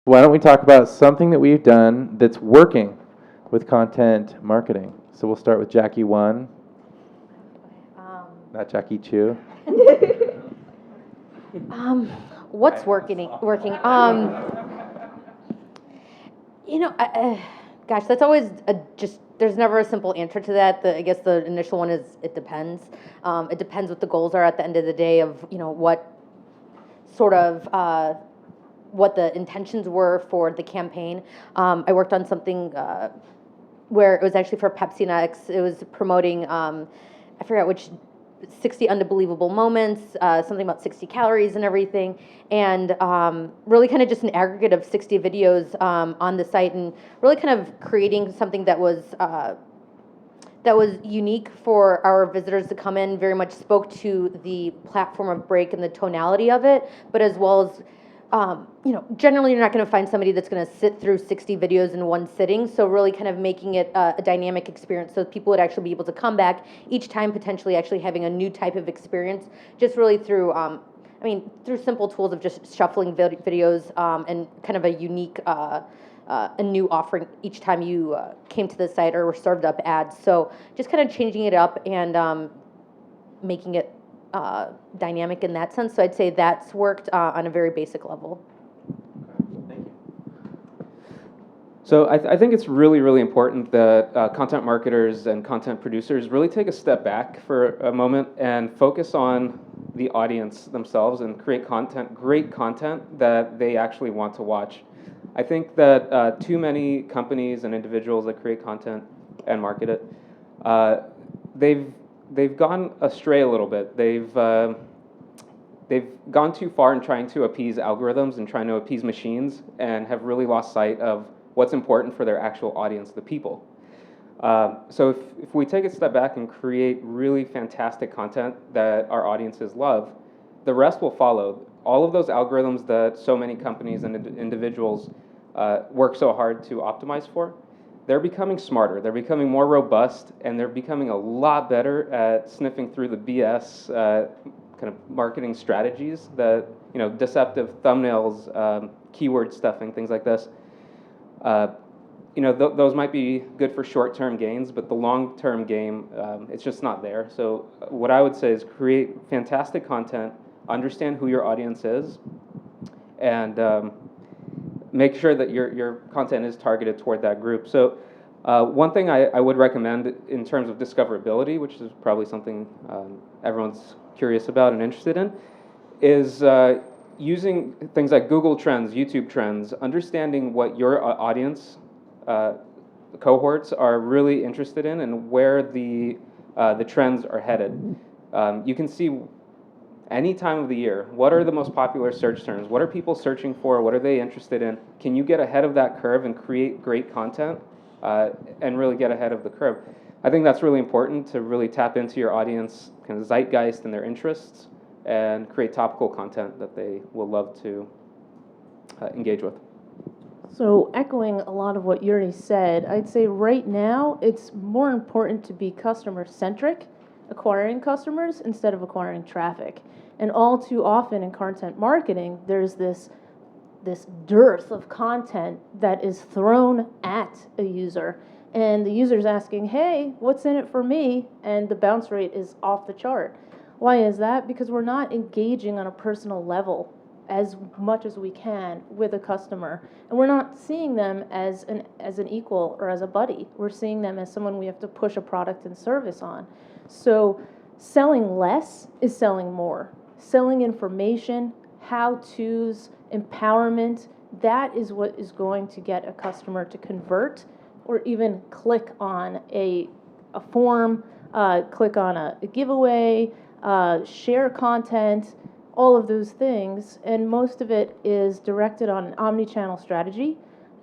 Why don't we talk about something that we've done that's working with content marketing? So we'll start with Jackie 1, not Jackie 2. What's working? Gosh, that's always there's never a simple answer to that. I guess the initial one is it depends. It depends what the goals are at the end of the day of, what sort of, what the intentions were for the campaign. I worked on something where it was actually for Pepsi Next. It was promoting, I forgot which, 60 unbelievable moments, something about 60 calories and everything, and really kind of just an aggregate of 60 videos on the site, and really kind of creating something that was unique for our visitors to come in, very much spoke to the platform of break and the tonality of it, but as well as generally you're not going to find somebody that's going to sit through 60 videos in one sitting. So really kind of making it a dynamic experience so people would actually be able to come back each time, potentially actually having a new type of experience, just really through, through simple tools of just shuffling videos and kind of a unique, a new offering each time you came to the site or were served up ads. So just kind of changing it up and making it dynamic in that sense. So I'd say that's worked on a very basic level. Thank you. So I think it's really, really important that content marketers and content producers really take a step back for a moment and focus on the audience themselves and create great content that they actually want to watch. I think that too many companies and individuals that create content and market it, they've gone astray a little bit. They've gone too far in trying to appease algorithms and trying to appease machines, and have really lost sight of what's important for their actual audience, the people. So if we take a step back and create really fantastic content that our audiences love, the rest will follow. All of those algorithms that so many companies and individuals work so hard to optimize for, they're becoming smarter, they're becoming more robust, and they're becoming a lot better at sniffing through the BS kind of marketing strategies that, deceptive thumbnails, keyword stuffing, things like this. Those might be good for short-term gains, but the long-term game, it's just not there. So what I would say is create fantastic content, understand who your audience is, and make sure that your content is targeted toward that group. So one thing I would recommend in terms of discoverability, which is probably something everyone's curious about and interested in, is using things like Google Trends, YouTube Trends, understanding what your audience cohorts are really interested in and where the trends are headed. You can see any time of the year, what are the most popular search terms? What are people searching for? What are they interested in? Can you get ahead of that curve and create great content and really get ahead of the curve? I think that's really important to really tap into your audience kind of zeitgeist and their interests and create topical content that they will love to engage with. So echoing a lot of what Yuri said, I'd say right now it's more important to be customer-centric, acquiring customers instead of acquiring traffic. And all too often in content marketing, there's this dearth of content that is thrown at a user. And the user's asking, hey, what's in it for me? And the bounce rate is off the chart. Why is that? Because we're not engaging on a personal level as much as we can with a customer. And we're not seeing them as an equal or as a buddy. We're seeing them as someone we have to push a product and service on. So selling less is selling more. Selling information, how-tos, empowerment, that is what is going to get a customer to convert or even click on a form, click on a giveaway, share content, all of those things. And most of it is directed on an omni-channel strategy,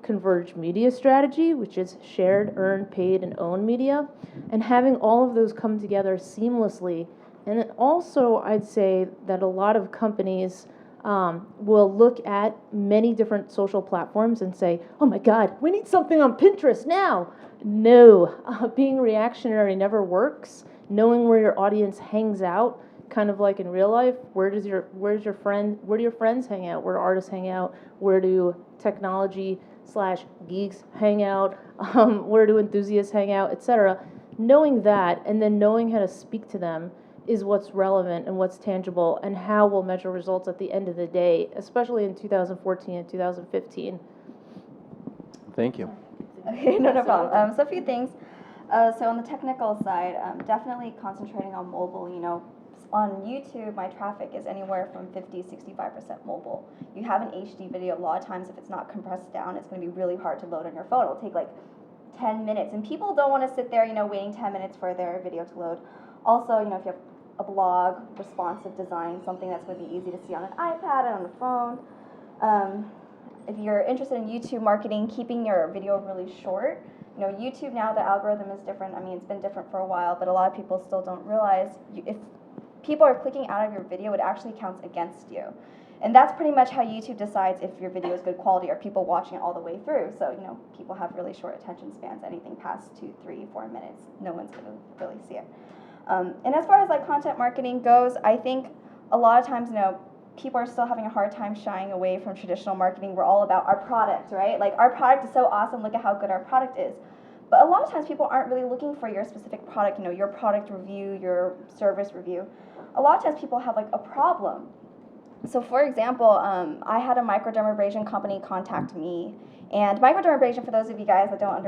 converged media strategy, which is shared, earned, paid, and owned media, and having all of those come together seamlessly. And then also, I'd say that a lot of companies will look at many different social platforms and say, oh my God, we need something on Pinterest now. No, being reactionary never works. Knowing where your audience hangs out, kind of like in real life. Where do your friends hang out? Where do artists hang out? Where do technology/geeks hang out? Where do enthusiasts hang out, etc. Knowing that and then knowing how to speak to them is what's relevant and what's tangible and how we'll measure results at the end of the day, especially in 2014 and 2015. Thank you. Okay, no problem. So a few things. So on the technical side, definitely concentrating on mobile. On YouTube, my traffic is anywhere from 50-65% mobile. You have an HD video, a lot of times if it's not compressed down, it's going to be really hard to load on your phone. It'll take like 10 minutes, and people don't want to sit there, waiting 10 minutes for their video to load. Also, if you have a blog, responsive design, something that's going to be easy to see on an iPad and on a phone. If you're interested in YouTube marketing, keeping your video really short. YouTube now, the algorithm is different. I mean, it's been different for a while, but a lot of people still don't realize if people are clicking out of your video, it actually counts against you. And that's pretty much how YouTube decides if your video is good quality. Are people watching it all the way through? So, people have really short attention spans. Anything past 2, 3, 4 minutes, no one's going to really see it. And as far as like content marketing goes, I think a lot of times, people are still having a hard time shying away from traditional marketing. We're all about our product, right? Like, our product is so awesome, look at how good our product is. But a lot of times people aren't really looking for your specific product, your product review, your service review. A lot of times people have like a problem. So for example, I had a microdermabrasion company contact me. And microdermabrasion, for those of you guys that don't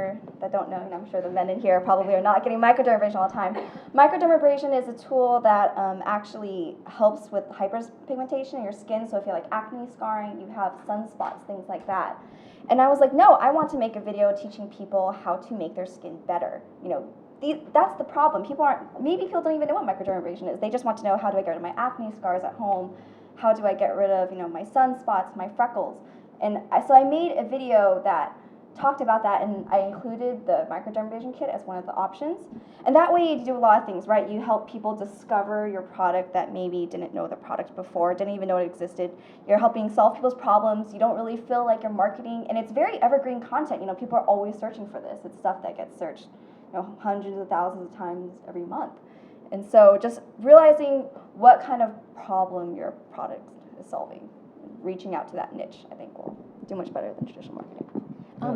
know, I'm sure the men in here probably are not getting microdermabrasion all the time. Microdermabrasion is a tool that actually helps with hyperpigmentation in your skin. So if you have like acne scarring, you have sunspots, things like that. And I was like, no, I want to make a video teaching people how to make their skin better. That's the problem. Maybe people don't even know what microdermabrasion is. They just want to know, how do I get rid of my acne scars at home? How do I get rid of, my sunspots, my freckles? And so I made a video that talked about that, and I included the microdermabrasion kit as one of the options. And that way you do a lot of things, right? You help people discover your product that maybe didn't know the product before, didn't even know it existed. You're helping solve people's problems. You don't really feel like you're marketing, and it's very evergreen content. People are always searching for this. It's stuff that gets searched, hundreds of thousands of times every month. And so just realizing what kind of problem your product is solving, reaching out to that niche, I think will do much better than traditional marketing.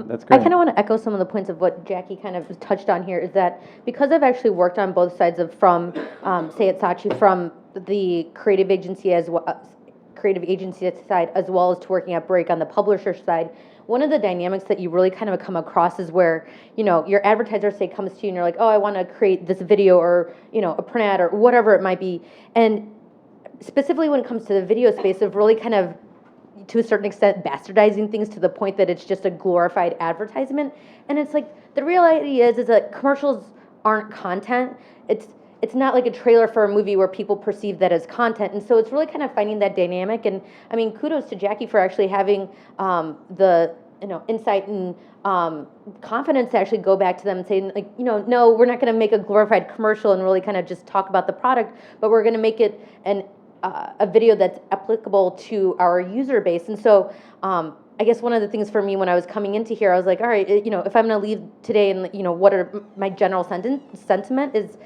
That's I great. kind of want to echo some of the points of what Jackie kind of touched on here, is that because I've actually worked on both sides of from, say at Saatchi, from the creative agency side as well as to working at Break on the publisher side, one of the dynamics that you really kind of come across is where, your advertiser, say, comes to you and you're like, oh, I want to create this video or, a print ad or whatever it might be. And specifically when it comes to the video space, of really kind of, to a certain extent, bastardizing things to the point that it's just a glorified advertisement. And it's like, the reality is that commercials aren't content. It's not like a trailer for a movie where people perceive that as content. And so it's really kind of finding that dynamic. And I mean, kudos to Jackie for actually having the insight and confidence to actually go back to them and say, like, no, we're not going to make a glorified commercial and really kind of just talk about the product, but we're going to make it a video that's applicable to our user base. And so I guess one of the things for me when I was coming into here, I was like, all right, if I'm going to leave today and, what are my general sentiment is,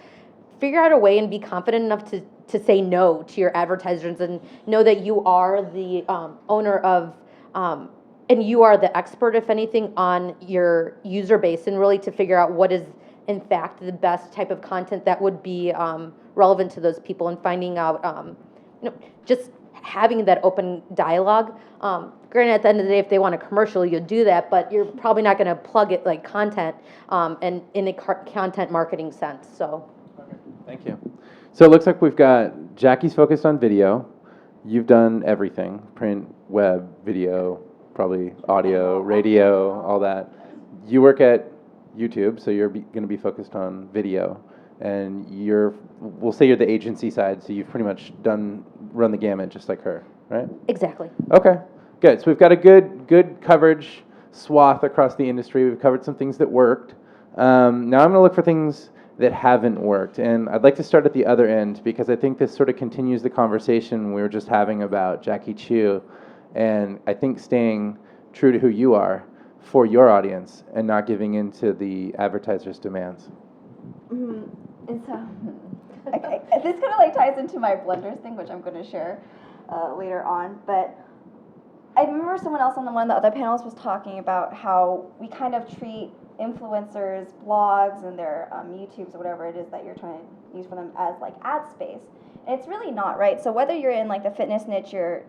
figure out a way and be confident enough to say no to your advertisers and know that you are the owner of, and you are the expert, if anything, on your user base, and really to figure out what is, in fact, the best type of content that would be relevant to those people, and finding out, just having that open dialogue. Granted, at the end of the day, if they want a commercial, you'll do that, but you're probably not going to plug it like content and in a content marketing sense. So. Thank you. So it looks like we've got Jackie's focused on video. You've done everything: print, web, video, probably audio, radio, all that. You work at YouTube, so you're going to be focused on video. And we'll say you're the agency side, so you've pretty much run the gamut just like her, right? Exactly. Okay, good. So we've got a good coverage swath across the industry. We've covered some things that worked. Now I'm going to look for things that haven't worked. And I'd like to start at the other end, because I think this sort of continues the conversation we were just having about Jackie Chu, and I think staying true to who you are for your audience and not giving in to the advertiser's demands. And so, This kind of like ties into my blenders thing, which I'm going to share later on. But I remember someone else on one of the other panels was talking about how we kind of treat influencers, blogs, and their YouTubes or whatever it is that you're trying to use for them as like ad space. And it's really not, right? So whether you're in like the fitness niche, you're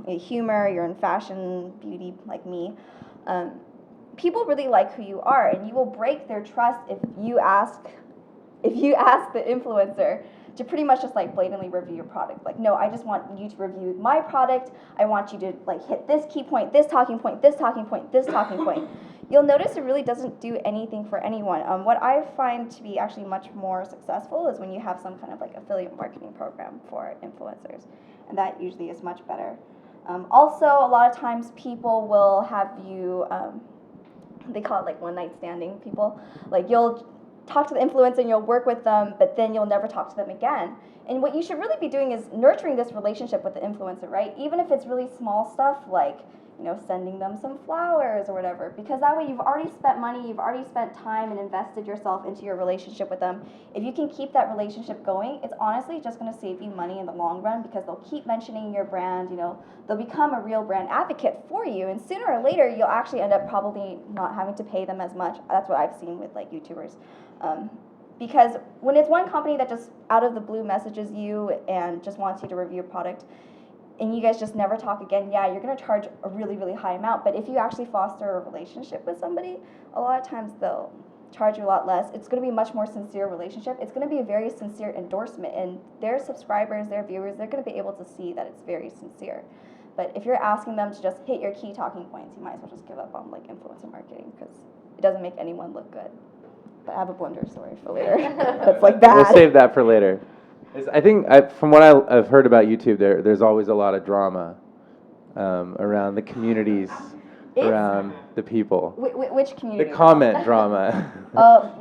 humor, you're in fashion, beauty, like me, people really like who you are, and you will break their trust if you ask the influencer to pretty much just like blatantly review your product. Like, no, I just want you to review my product. I want you to like hit this key point, this talking point, this talking point, this talking point. You'll notice it really doesn't do anything for anyone. What I find to be actually much more successful is when you have some kind of like affiliate marketing program for influencers, and that usually is much better. Also, a lot of times people will have you, they call it like one night standing people. Like you'll talk to the influencer and you'll work with them, but then you'll never talk to them again. And what you should really be doing is nurturing this relationship with the influencer, right? Even if it's really small stuff like, you know, sending them some flowers or whatever, because that way you've already spent money, you've already spent time and invested yourself into your relationship with them. If you can keep that relationship going, it's honestly just going to save you money in the long run, because they'll keep mentioning your brand, you know, they'll become a real brand advocate for you, and sooner or later you'll actually end up probably not having to pay them as much. That's what I've seen with like YouTubers. Because when it's one company that just out of the blue messages you and just wants you to review a product, and you guys just never talk again, yeah, you're going to charge a really, really high amount. But if you actually foster a relationship with somebody, a lot of times they'll charge you a lot less. It's going to be a much more sincere relationship. It's going to be a very sincere endorsement, and their subscribers, their viewers, they're going to be able to see that it's very sincere. But if you're asking them to just hit your key talking points, you might as well just give up on like influencer marketing, because it doesn't make anyone look good. But I have a blender story for later. That's like bad. We'll save that for later. I think from what I've heard about YouTube, there's always a lot of drama around the communities, around the people. Which community? The comment drama.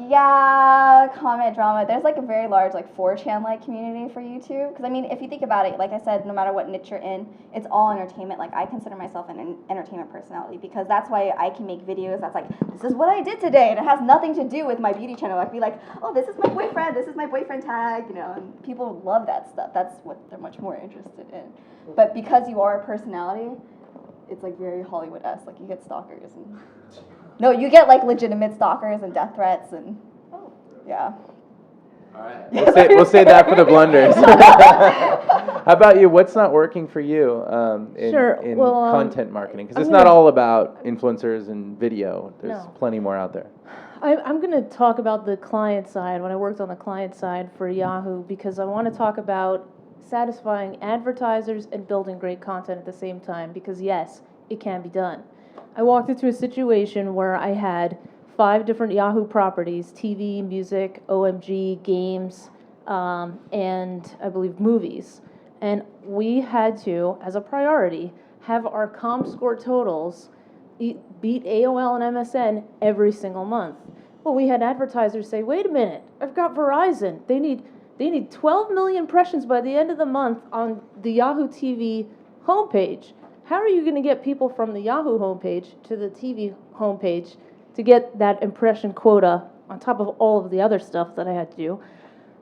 Yeah, comment drama. There's like a very large like 4chan like community for YouTube. Because I mean, if you think about it, like I said, no matter what niche you're in, it's all entertainment. Like I consider myself an entertainment personality, because that's why I can make videos that's like, this is what I did today, and it has nothing to do with my beauty channel. I'd be like, oh, this is my boyfriend, this is my boyfriend tag, you know, and people love that stuff. That's what they're much more interested in. But because you are a personality, it's like very Hollywood-esque. Like you get stalkers and no, you get like legitimate stalkers and death threats and yeah. All right. We'll say that for the blunders. How about you? What's not working for you in content marketing? Because it's not all about influencers and video. There's plenty more out there. I'm going to talk about the client side, when I worked on the client side for Yahoo, because I want to talk about satisfying advertisers and building great content at the same time, because yes, it can be done. I walked into a situation where I had 5 different Yahoo properties: TV, music, OMG, games, and I believe movies. And we had to, as a priority, have our ComScore totals beat AOL and MSN every single month. Well, we had advertisers say, wait a minute, I've got Verizon. They need 12 million impressions by the end of the month on the Yahoo TV homepage. How are you going to get people from the Yahoo homepage to the TV homepage to get that impression quota on top of all of the other stuff that I had to do?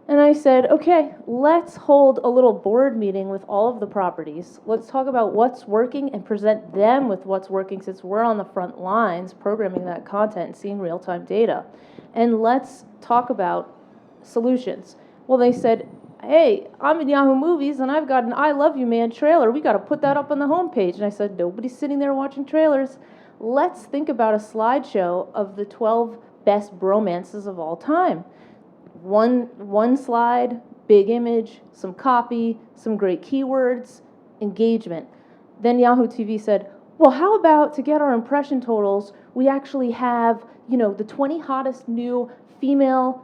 And I said, okay, let's hold a little board meeting with all of the properties. Let's talk about what's working and present them with what's working, since we're on the front lines programming that content and seeing real-time data. And let's talk about solutions. Well, they said, hey, I'm in Yahoo Movies, and I've got an I Love You Man trailer. We got to put that up on the homepage. And I said, nobody's sitting there watching trailers. Let's think about a slideshow of the 12 best bromances of all time. One slide, big image, some copy, some great keywords, engagement. Then Yahoo TV said, well, how about, to get our impression totals, we actually have, you know, the 20 hottest new female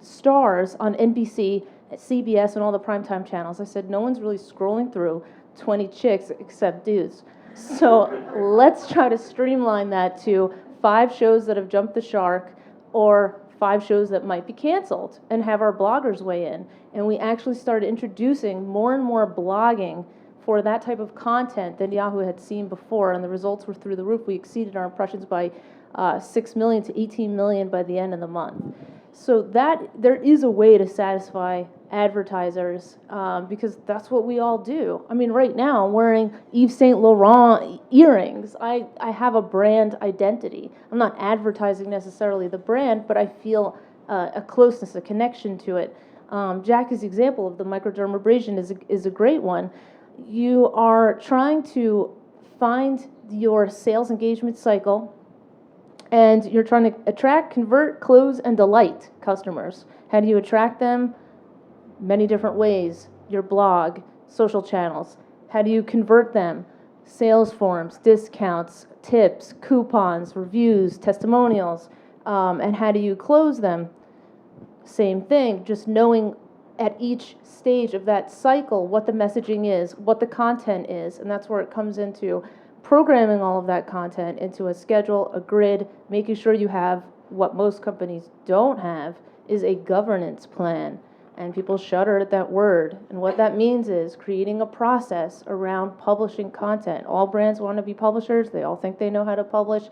stars on NBC, CBS, and all the primetime channels. I said, no one's really scrolling through 20 chicks except dudes. So let's try to streamline that to 5 shows that have jumped the shark, or 5 shows that might be canceled, and have our bloggers weigh in. And we actually started introducing more and more blogging for that type of content than Yahoo had seen before, and the results were through the roof. We exceeded our impressions by 6 million to 18 million by the end of the month. So that there is a way to satisfy advertisers because that's what we all do. I mean, right now I'm wearing Yves Saint Laurent earrings. I have a brand identity. I'm not advertising necessarily the brand, but I feel a closeness, a connection to it. Jackie's example of the microdermabrasion is a great one. You are trying to find your sales engagement cycle, and you're trying to attract, convert, close, and delight customers. How do you attract them? Many different ways. Your blog, social channels. How do you convert them? Sales forms, discounts, tips, coupons, reviews, testimonials. And how do you close them? Same thing, just knowing at each stage of that cycle what the messaging is, what the content is, and that's where it comes into programming all of that content into a schedule, a grid, making sure you have what most companies don't have is a governance plan. And people shudder at that word. And what that means is creating a process around publishing content. All brands want to be publishers. They all think they know how to publish.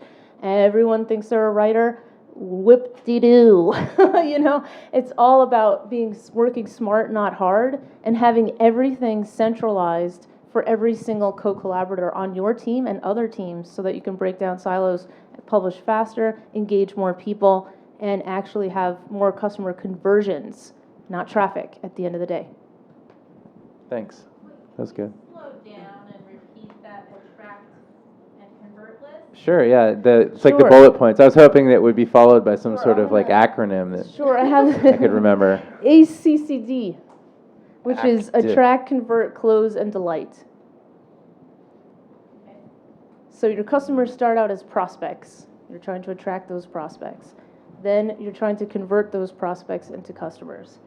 Everyone thinks they're a writer. Whip-de-doo. You know, it's all about working smart, not hard, and having everything centralized for every single co-collaborator on your team and other teams so that you can break down silos, publish faster, engage more people, and actually have more customer conversions, not traffic at the end of the day. Thanks. That was good. Slow down and repeat that attract and convert list? Sure, yeah. It's like the Sure. bullet points. I was hoping that would be followed by some Sure, sort I'm of like gonna- acronym that Sure, I have I could remember. ACCD, which is Active. attract, convert, close, and delight. So your customers start out as prospects. You're trying to attract those prospects. Then you're trying to convert those prospects into customers.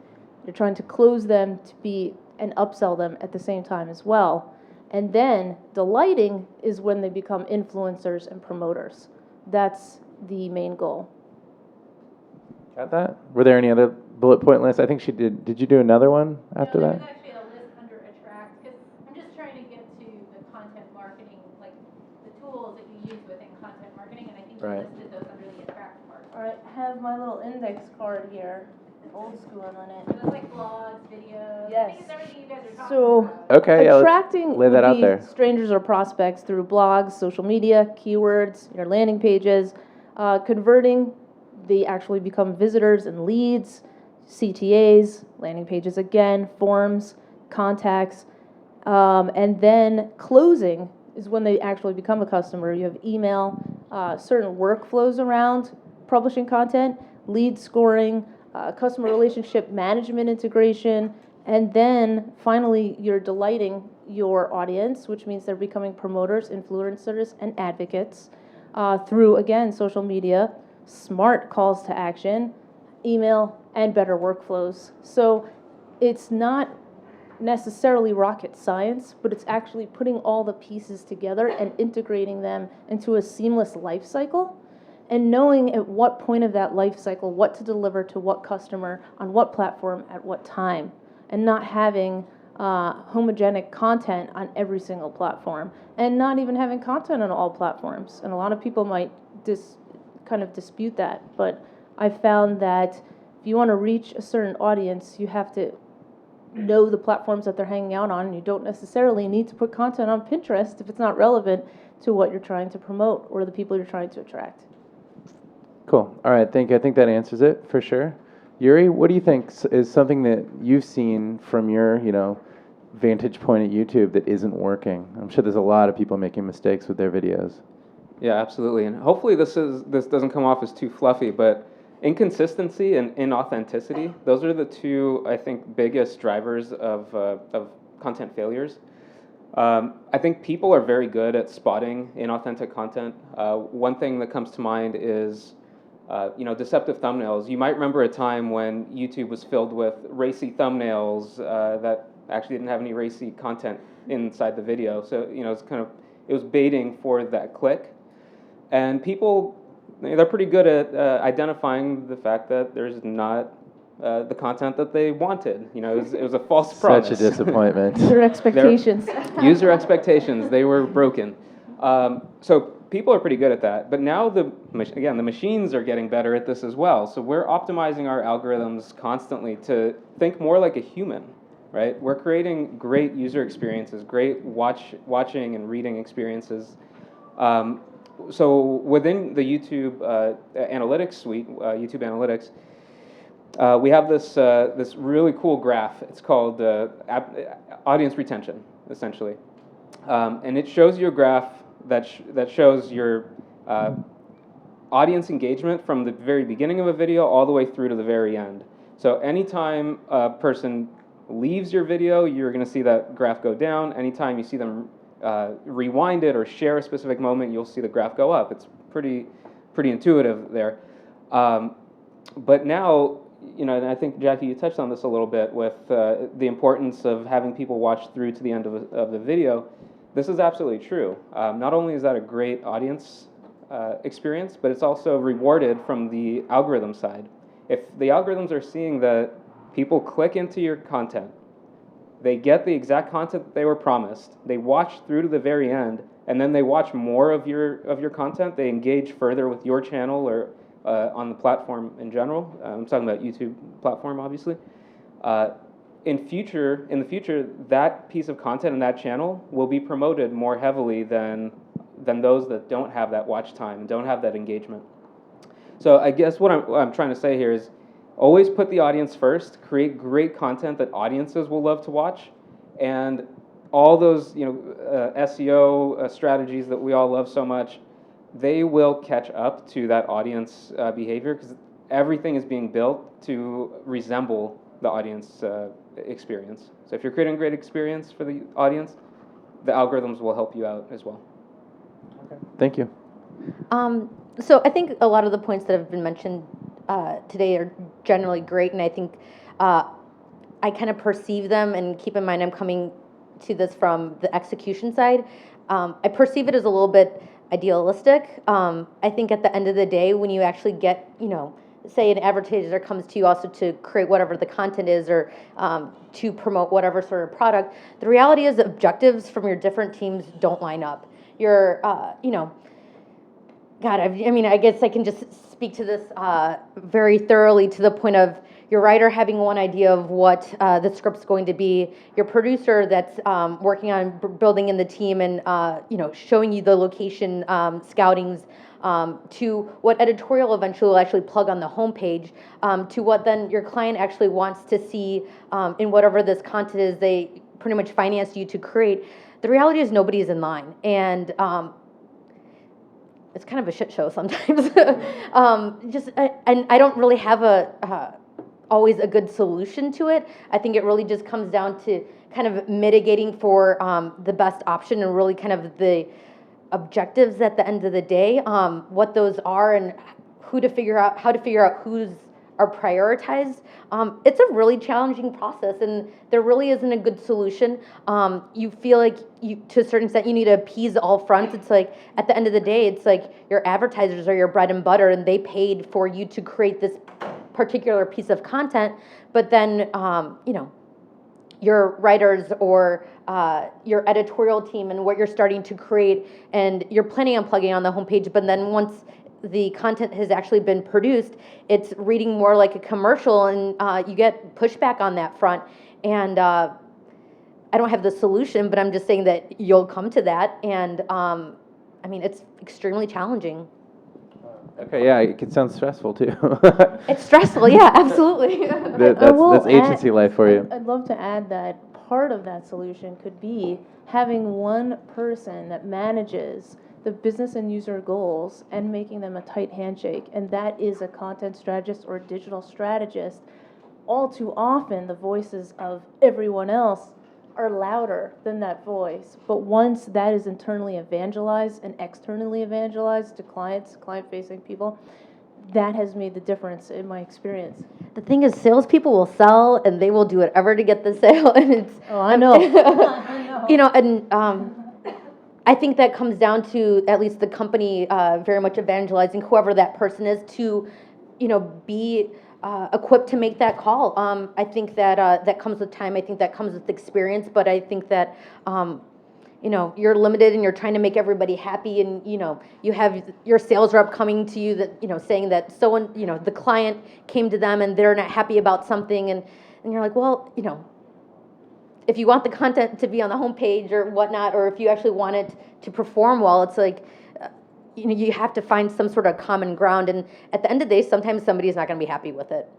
You're trying to close them to be and upsell them at the same time as well. And then delighting is when they become influencers and promoters. That's the main goal. Got that? Were there any other bullet point lists? I think she did. Did you do another one after No, that? there's actually a list under attract, because I'm just trying to get to the content marketing, like the tools that you use within content marketing, and I think you Right. listed those under the attract part. All right, I have my little index card here, old school on it. So it's like blogs, videos, I Yes. think it's everything you guys are talking So- about. Okay, yeah, let's Attracting lay that would out be there. strangers or prospects through blogs, social media, keywords, your landing pages. Converting, they actually become visitors and leads, CTAs, landing pages again, forms, contacts. And then closing is when they actually become a customer. You have email, certain workflows around publishing content, lead scoring, customer relationship management integration, and then finally you're delighting your audience, which means they're becoming promoters, influencers, and advocates through, again, social media, smart calls to action, email, and better workflows. So it's not necessarily rocket science, but it's actually putting all the pieces together and integrating them into a seamless life cycle and knowing at what point of that life cycle what to deliver to what customer on what platform at what time, and not having homogenic content on every single platform, and not even having content on all platforms. And a lot of people might kind of dispute that, but I found that if you want to reach a certain audience, you have to know the platforms that they're hanging out on, and you don't necessarily need to put content on Pinterest if it's not relevant to what you're trying to promote or the people you're trying to attract. Cool. All right, thank you. I think that answers it for sure. Yuri, what do you think is something that you've seen from your, vantage point at YouTube that isn't working? I'm sure there's a lot of people making mistakes with their videos. Yeah, absolutely. And hopefully this doesn't come off as too fluffy, but inconsistency and inauthenticity, those are the two, I think, biggest drivers of content failures. I think people are very good at spotting inauthentic content. One thing that comes to mind is deceptive thumbnails. You might remember a time when YouTube was filled with racy thumbnails that actually didn't have any racy content inside the video. So, it was baiting for that click. And people, they're pretty good at identifying the fact that there's not the content that they wanted. It was a false promise. Such a disappointment. Your expectations. User expectations, they were broken. So people are pretty good at that, but now the machines are getting better at this as well. So we're optimizing our algorithms constantly to think more like a human, right? We're creating great user experiences, great watching and reading experiences. So within the YouTube analytics suite, YouTube Analytics, we have this really cool graph. It's called audience retention, essentially, and it shows you a graph that shows your audience engagement from the very beginning of a video all the way through to the very end. So anytime a person leaves your video, you're going to see that graph go down. Anytime you see them rewind it or share a specific moment, you'll see the graph go up. It's pretty intuitive there. But now, and I think, Jackie, you touched on this a little bit with the importance of having people watch through to the end of the video. This is absolutely true. Not only is that a great audience experience, but it's also rewarded from the algorithm side. If the algorithms are seeing that people click into your content, they get the exact content that they were promised, they watch through to the very end, and then they watch more of your content, they engage further with your channel or on the platform in general. I'm talking about YouTube platform, obviously. In the future, that piece of content and that channel will be promoted more heavily than those that don't have that watch time and don't have that engagement. So I guess what I'm trying to say here is always put the audience first, create great content that audiences will love to watch, and all those SEO strategies that we all love so much, they will catch up to that audience behavior, because everything is being built to resemble the audience experience. So if you're creating a great experience for the audience, the algorithms will help you out as well. Okay. Thank you. So I think a lot of the points that have been mentioned today are generally great, and I think I kind of perceive them, and keep in mind I'm coming to this from the execution side. I perceive it as a little bit idealistic. I think at the end of the day, when you actually get, say an advertiser comes to you also to create whatever the content is, or to promote whatever sort of product, the reality is that objectives from your different teams don't line up. You're, God, I guess I can just speak to this very thoroughly, to the point of your writer having one idea of what the script's going to be, your producer that's working on building in the team and showing you the location scoutings, to what editorial eventually will actually plug on the homepage, to what then your client actually wants to see in whatever this content is they pretty much financed you to create. The reality is nobody is in line, and it's kind of a shit show sometimes. And I don't really have always a good solution to it. I think it really just comes down to kind of mitigating for the best option, and really kind of the objectives at the end of the day, what those are, and how to figure out who's are prioritized. It's a really challenging process, and there really isn't a good solution. You feel like to a certain extent, you need to appease all fronts. It's like, at the end of the day, it's like your advertisers are your bread and butter, and they paid for you to create this particular piece of content, but then, your writers or your editorial team and what you're starting to create, and you're planning on plugging on the homepage, but then once the content has actually been produced, it's reading more like a commercial, and you get pushback on that front. And I don't have the solution, but I'm just saying that you'll come to that, and it's extremely challenging. Okay, yeah, it can sound stressful too. It's stressful, yeah, absolutely. That's agency life for you. I'd love to add that part of that solution could be having one person that manages the business and user goals and making them a tight handshake, and that is a content strategist or digital strategist. All too often, the voices of everyone else are louder than that voice, but once that is internally evangelized and externally evangelized to client-facing people, that has made the difference in my experience. The thing is, salespeople will sell, and they will do whatever to get the sale, and it's... Oh, I know. I know. I think that comes down to at least the company very much evangelizing whoever that person is to, be equipped to make that call. I think that that comes with time. I think that comes with experience. But I think that you're limited and you're trying to make everybody happy, and you have your sales rep coming to you that saying that the client came to them and they're not happy about something, and you're like, well, if you want the content to be on the homepage or whatnot, or if you actually want it to perform well, it's like you have to find some sort of common ground, and at the end of the day, sometimes somebody's not going to be happy with it.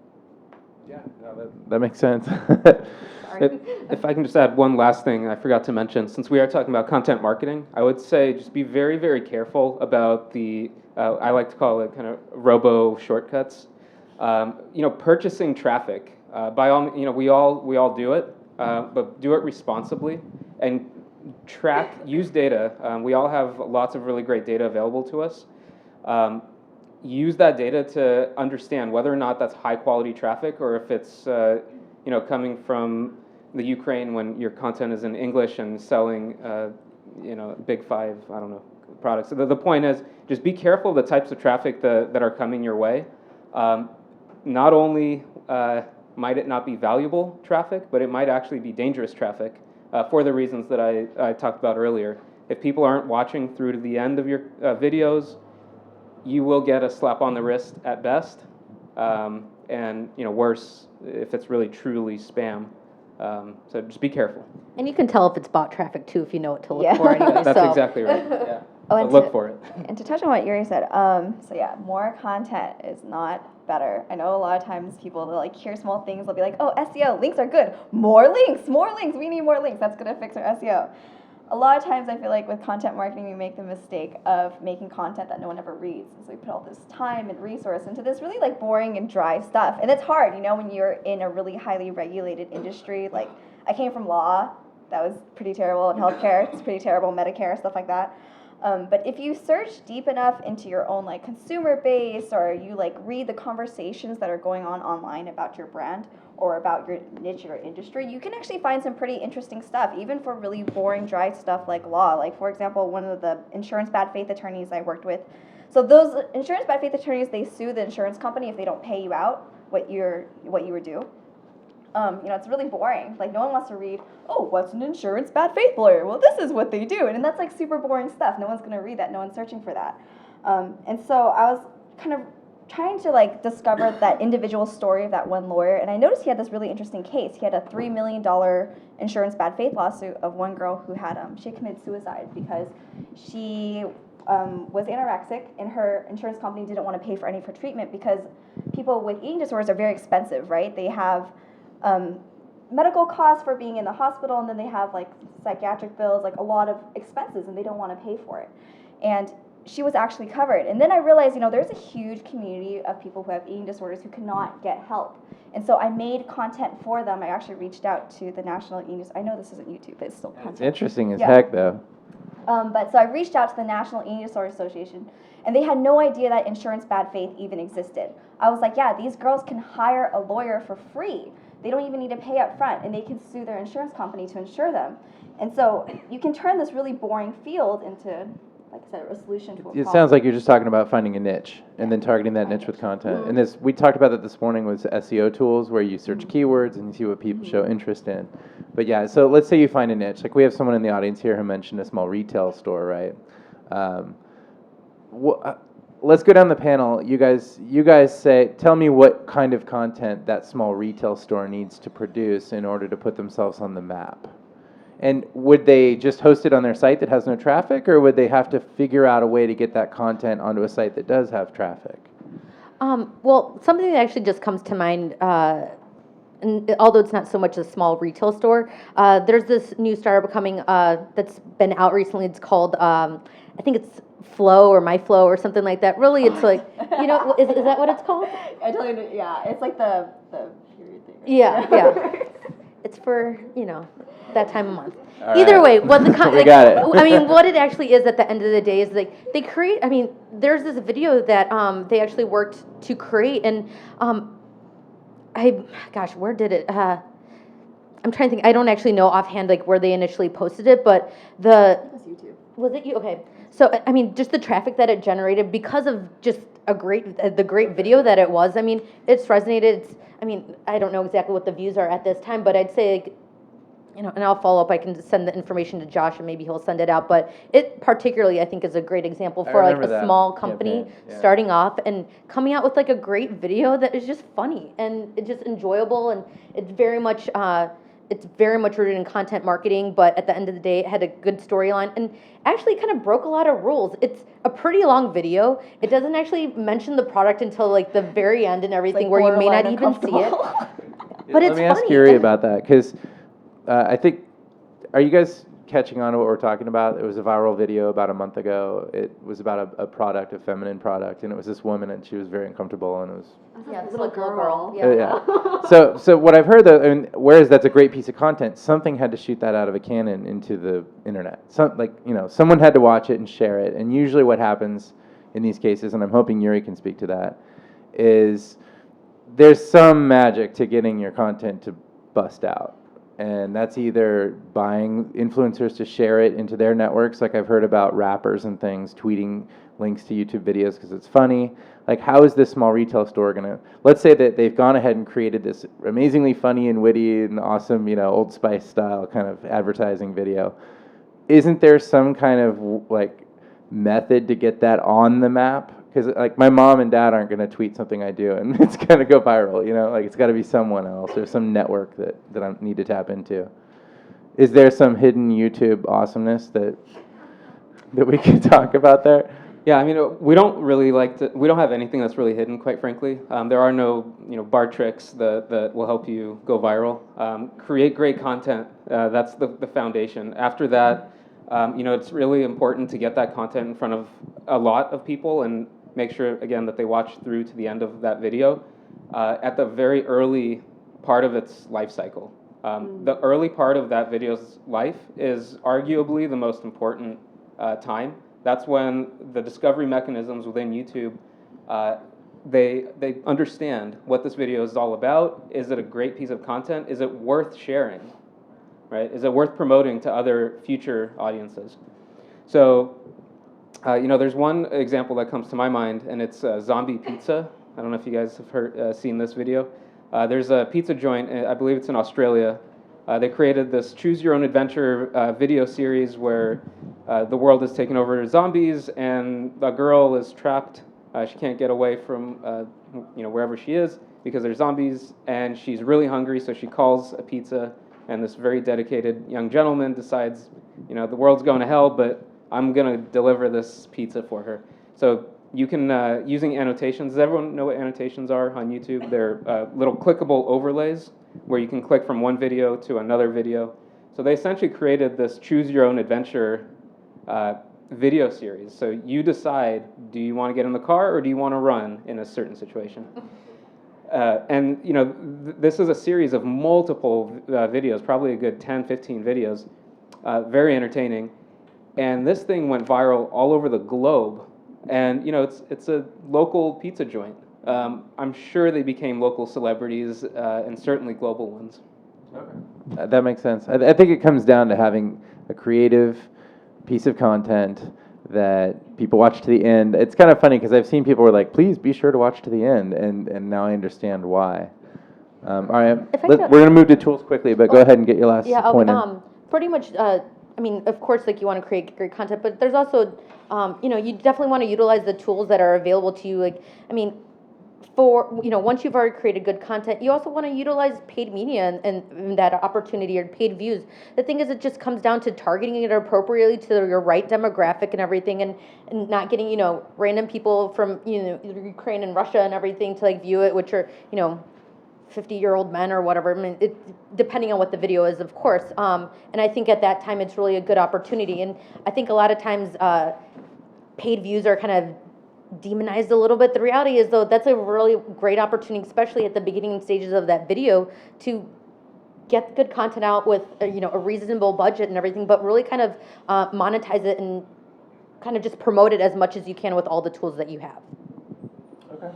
Yeah, no, that makes sense. If I can just add one last thing I forgot to mention, since we are talking about content marketing, I would say just be very, very careful about the, I like to call it kind of robo shortcuts. Purchasing traffic, by all, we all do it, but do it responsibly and use data. We all have lots of really great data available to us. Use that data to understand whether or not that's high quality traffic, or if it's coming from the Ukraine when your content is in English and selling big five, I don't know, products. So the point is, just be careful of the types of traffic that are coming your way. Not only might it not be valuable traffic, but it might actually be dangerous traffic for the reasons that I talked about earlier. If people aren't watching through to the end of your videos, you will get a slap on the wrist at best, and worse if it's really truly spam. So just be careful. And you can tell if it's bot traffic too if you know what to look Yeah. for anyway. That's exactly right. Yeah. So and look for it. And to touch on what Yuri said, so yeah, more content is not better. I know a lot of times people, they'll hear small things, they'll be like, oh, SEO, links are good. More links, we need more links. That's going to fix our SEO. A lot of times I feel like with content marketing, we make the mistake of making content that no one ever reads. And so we put all this time and resource into this really boring and dry stuff. And it's hard, when you're in a really highly regulated industry. Like, I came from law. That was pretty terrible. And healthcare, it's pretty terrible. Medicare, stuff like that. But if you search deep enough into your own consumer base, or you read the conversations that are going on online about your brand or about your niche or industry, you can actually find some pretty interesting stuff, even for really boring, dry stuff like law. Like, for example, one of the insurance bad faith attorneys I worked with. So those insurance bad faith attorneys, they sue the insurance company if they don't pay you out what you were due. It's really boring. No one wants to read, oh, what's an insurance bad faith lawyer? Well, this is what they do. And that's super boring stuff. No one's going to read that. No one's searching for that. And so I was kind of trying to discover that individual story of that one lawyer. And I noticed he had this really interesting case. He had a $3 million insurance bad faith lawsuit of one girl who had, she committed suicide because she was anorexic, and her insurance company didn't want to pay for any of her treatment because people with eating disorders are very expensive, right? They have medical costs for being in the hospital, and then they have psychiatric bills, a lot of expenses, and they don't want to pay for it. And she was actually covered. And then I realized, there's a huge community of people who have eating disorders who cannot get help. And so I made content for them. I actually reached out to the National Eating Disorders. I know this isn't YouTube, but it's still content. It's interesting as heck, though. But so I reached out to the National Eating Disorders Association, and they had no idea that insurance bad faith even existed. I was like, yeah, these girls can hire a lawyer for free. They don't even need to pay up front, and they can sue their insurance company to insure them. And so you can turn this really boring field into, like I said, a solution to a problem. It sounds like you're just talking about finding a niche and then targeting that niche with content. Mm-hmm. And we talked about that this morning with SEO tools, where you search keywords and you see what people show interest in. But yeah, so let's say you find a niche. We have someone in the audience here who mentioned a small retail store, right? Let's go down the panel. You guys tell me what kind of content that small retail store needs to produce in order to put themselves on the map. And would they just host it on their site that has no traffic, or would they have to figure out a way to get that content onto a site that does have traffic? Well, something that actually just comes to mind, and although it's not so much a small retail store, there's this new startup coming that's been out recently. It's called, I think it's Flow or My Flow or something like that. Really, it's is that what it's called? I totally know, yeah. It's like the period thing. Right? Yeah. It's for, that time of month. All Either right. way, what the We got it. I mean, what it actually is at the end of the day is they create. I mean, there's this video that they actually worked to create, and where did it? I'm trying to think. I don't actually know offhand where they initially posted it, but That's YouTube. was it you? Okay. So I mean, just the traffic that it generated because of just the great video that it was. I mean, it's resonated. I mean, I don't know exactly what the views are at this time, but I'd say and I'll follow up. I can send the information to Josh, and maybe he'll send it out. But it particularly, I think, is a great example I for like remember a that small company campaign, yeah. starting off and coming out with like a great video that is just funny and it's just enjoyable, and it's very much rooted in content marketing. But at the end of the day, it had a good storyline and actually kind of broke a lot of rules. It's a pretty long video. It doesn't actually mention the product until like the very end and everything, where you may not even see it. But it's Let me ask funny. Yuri about that, because I think, are you guys catching on to what we're talking about? It was a viral video about a month ago. It was about a product, a feminine product, and it was this woman, and she was very uncomfortable, and it was... Yeah, this little girl. Yeah. So what I've heard, though, and whereas that's a great piece of content, something had to shoot that out of a cannon into the internet. Someone had to watch it and share it, and usually what happens in these cases, and I'm hoping Yuri can speak to that, is there's some magic to getting your content to bust out. And that's either buying influencers to share it into their networks, like I've heard about rappers and things tweeting links to YouTube videos because it's funny. Like, how is this small retail store gonna, let's say that they've gone ahead and created this amazingly funny and witty and awesome, Old Spice style kind of advertising video. Isn't there some kind of like method to get that on the map? Because like my mom and dad aren't going to tweet something I do and it's going to go viral, like it's got to be someone else or some network that I need to tap into. Is there some hidden YouTube awesomeness that we could talk about there? Yeah, I mean, we don't really we don't have anything that's really hidden, quite frankly. There are no, bar tricks that will help you go viral. Create great content, that's the foundation. After that, it's really important to get that content in front of a lot of people and make sure, again, that they watch through to the end of that video at the very early part of its life cycle. The early part of that video's life is arguably the most important time. That's when the discovery mechanisms within YouTube, they understand what this video is all about. Is it a great piece of content? Is it worth sharing? Right? Is it worth promoting to other future audiences? So, there's one example that comes to my mind, and it's zombie pizza. I don't know if you guys have seen this video. There's a pizza joint, I believe it's in Australia. They created this choose your own adventure video series where the world is taken over zombies, and a girl is trapped. She can't get away from wherever she is because there's zombies, and she's really hungry, so she calls a pizza. And this very dedicated young gentleman decides, the world's going to hell, but I'm going to deliver this pizza for her. So you can, using annotations, does everyone know what annotations are on YouTube? They're little clickable overlays where you can click from one video to another video. So they essentially created this choose your own adventure video series. So you decide, do you want to get in the car or do you want to run in a certain situation? And this is a series of multiple videos, probably a good 10, 15 videos, very entertaining. And this thing went viral all over the globe. And it's a local pizza joint. I'm sure they became local celebrities and certainly global ones. Okay. That makes sense. I think it comes down to having a creative piece of content that people watch to the end. It's kind of funny because I've seen people who are like, please be sure to watch to the end, and now I understand why. All right, we're going to move to tools quickly, but go ahead and get your last point in. Pretty much, of course, like you want to create great content, but there's also, you definitely want to utilize the tools that are available to you. Once you've already created good content, you also want to utilize paid media and that opportunity or paid views. The thing is, it just comes down to targeting it appropriately to your right demographic and everything, and not getting, random people from, Ukraine and Russia and everything to view it, which are, 50-year-old men or whatever. Depending on what the video is, of course. And I think at that time, it's really a good opportunity. And I think a lot of times, paid views are kind of demonized a little bit. The reality is, though, that's a really great opportunity, especially at the beginning stages of that video, to get good content out with a reasonable budget and everything, but really kind of monetize it and kind of just promote it as much as you can with all the tools that you have. Okay.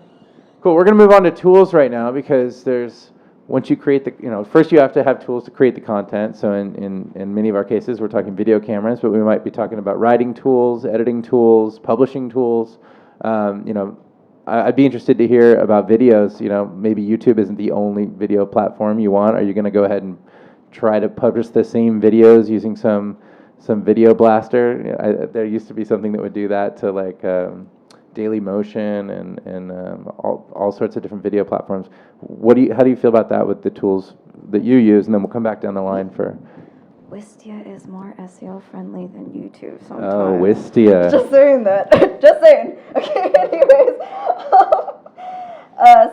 Cool. We're going to move on to tools right now because once you create first you have to have tools to create the content. So in many of our cases, we're talking video cameras, but we might be talking about writing tools, editing tools, publishing tools. I'd be interested to hear about videos. Maybe YouTube isn't the only video platform you want. Are you going to go ahead and try to publish the same videos using some video blaster. You know, there used to be something that would do that to like Daily Motion and all sorts of different video platforms. How do you feel about that with the tools that you use? And then we'll come back down the line for. Wistia is more SEO friendly than YouTube sometimes. Oh, Wistia. Just saying that. Just saying. Okay, anyways.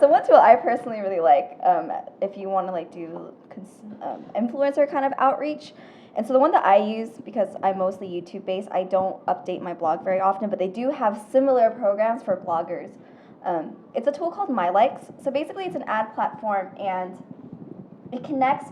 So one tool I personally really like, if you want to like do influencer kind of outreach, and so the one that I use, because I'm mostly YouTube based, I don't update my blog very often, but they do have similar programs for bloggers. It's a tool called My Likes. So basically it's an ad platform and it connects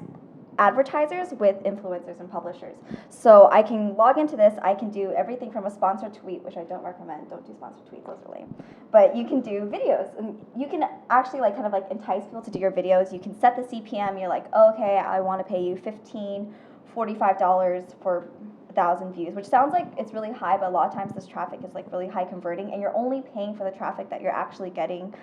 advertisers with influencers and publishers. So I can log into this, I can do everything from a sponsored tweet, which I don't recommend, don't do sponsored tweets, those are lame. But you can do videos, and you can actually like kind of like entice people to do your videos. You can set the CPM, you're like, oh, okay, I want to pay you $15, $45 for 1,000 views, which sounds like it's really high, but a lot of times this traffic is like really high converting, and you're only paying for the traffic that you're actually getting.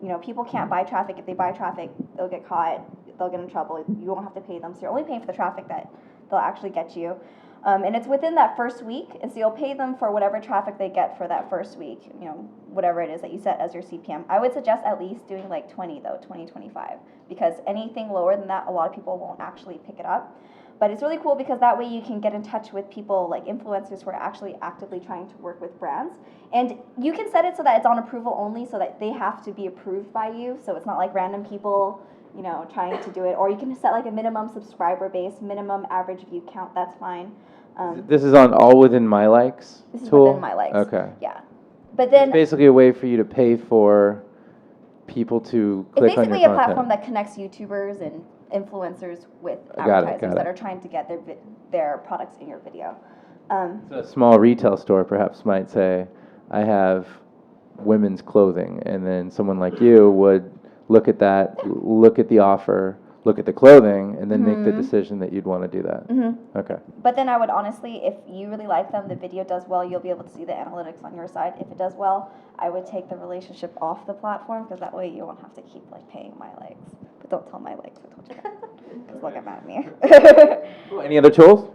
You know, people can't buy traffic. If they buy traffic, they'll get caught, they'll get in trouble. You won't have to pay them, so you're only paying for the traffic that they'll actually get you. And it's within that first week, and so you'll pay them for whatever traffic they get for that first week, you know, whatever it is that you set as your CPM. I would suggest at least doing like 20 though, 20, 25, because anything lower than that, a lot of people won't actually pick it up. But it's really cool because that way you can get in touch with people like influencers who are actually actively trying to work with brands. And you can set it so that it's on approval only, so that they have to be approved by you. So it's not like random people, you know, trying to do it. Or you can set like a minimum subscriber base, minimum average view count, that's fine. This is on all within My Likes This is tool? within My Likes. Okay. Yeah. But then It's basically a way for you to pay for people to it's click on your basically a content. platform that connects YouTubers and influencers with Got it, advertisers got it. that are trying to get their products in your video. So a small retail store perhaps might say, I have women's clothing, and then someone like you would look at that, look at the offer, look at the clothing, and then make the decision that you'd want to do that. Okay. But then I would honestly, if you really like them, the video does well, you'll be able to see the analytics on your side. If it does well, I would take the relationship off the platform, because that way you won't have to keep like paying My Likes. But don't tell My Likes I told you that, because they'll get mad at me. Cool. Any other tools?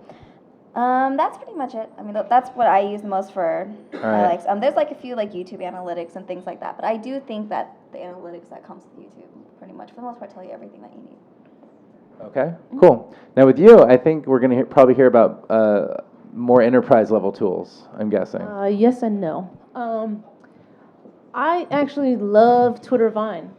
That's pretty much it. I mean, that's what I use the most for My right. Likes. There's like a few like YouTube analytics and things like that, but I do think that the analytics that comes with YouTube pretty much, for the most part, tell you everything that you need. Okay, cool. Now with you, I think we're going to probably hear about more enterprise level tools, I'm guessing. Yes and no. I actually love Twitter Vine.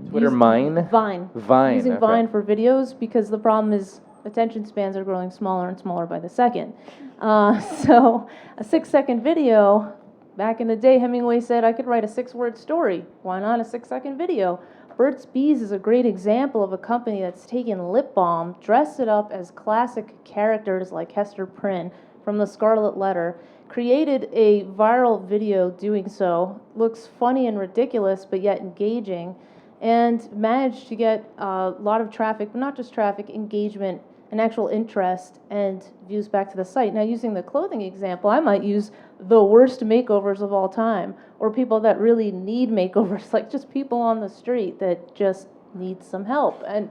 Twitter Mine? Vine. Vine, Using okay. Vine for videos, because the problem is attention spans are growing smaller and smaller by the second. So a 6-second video, back in the day, Hemingway said I could write a 6-word story. Why not a 6-second video? Burt's Bees is a great example of a company that's taken lip balm, dressed it up as classic characters like Hester Prynne from The Scarlet Letter, created a viral video doing so, looks funny and ridiculous but yet engaging, and managed to get a lot of traffic, but not just traffic, engagement, and actual interest and views back to the site. Now, using the clothing example, I might use the worst makeovers of all time, or people that really need makeovers, like just people on the street that just need some help, and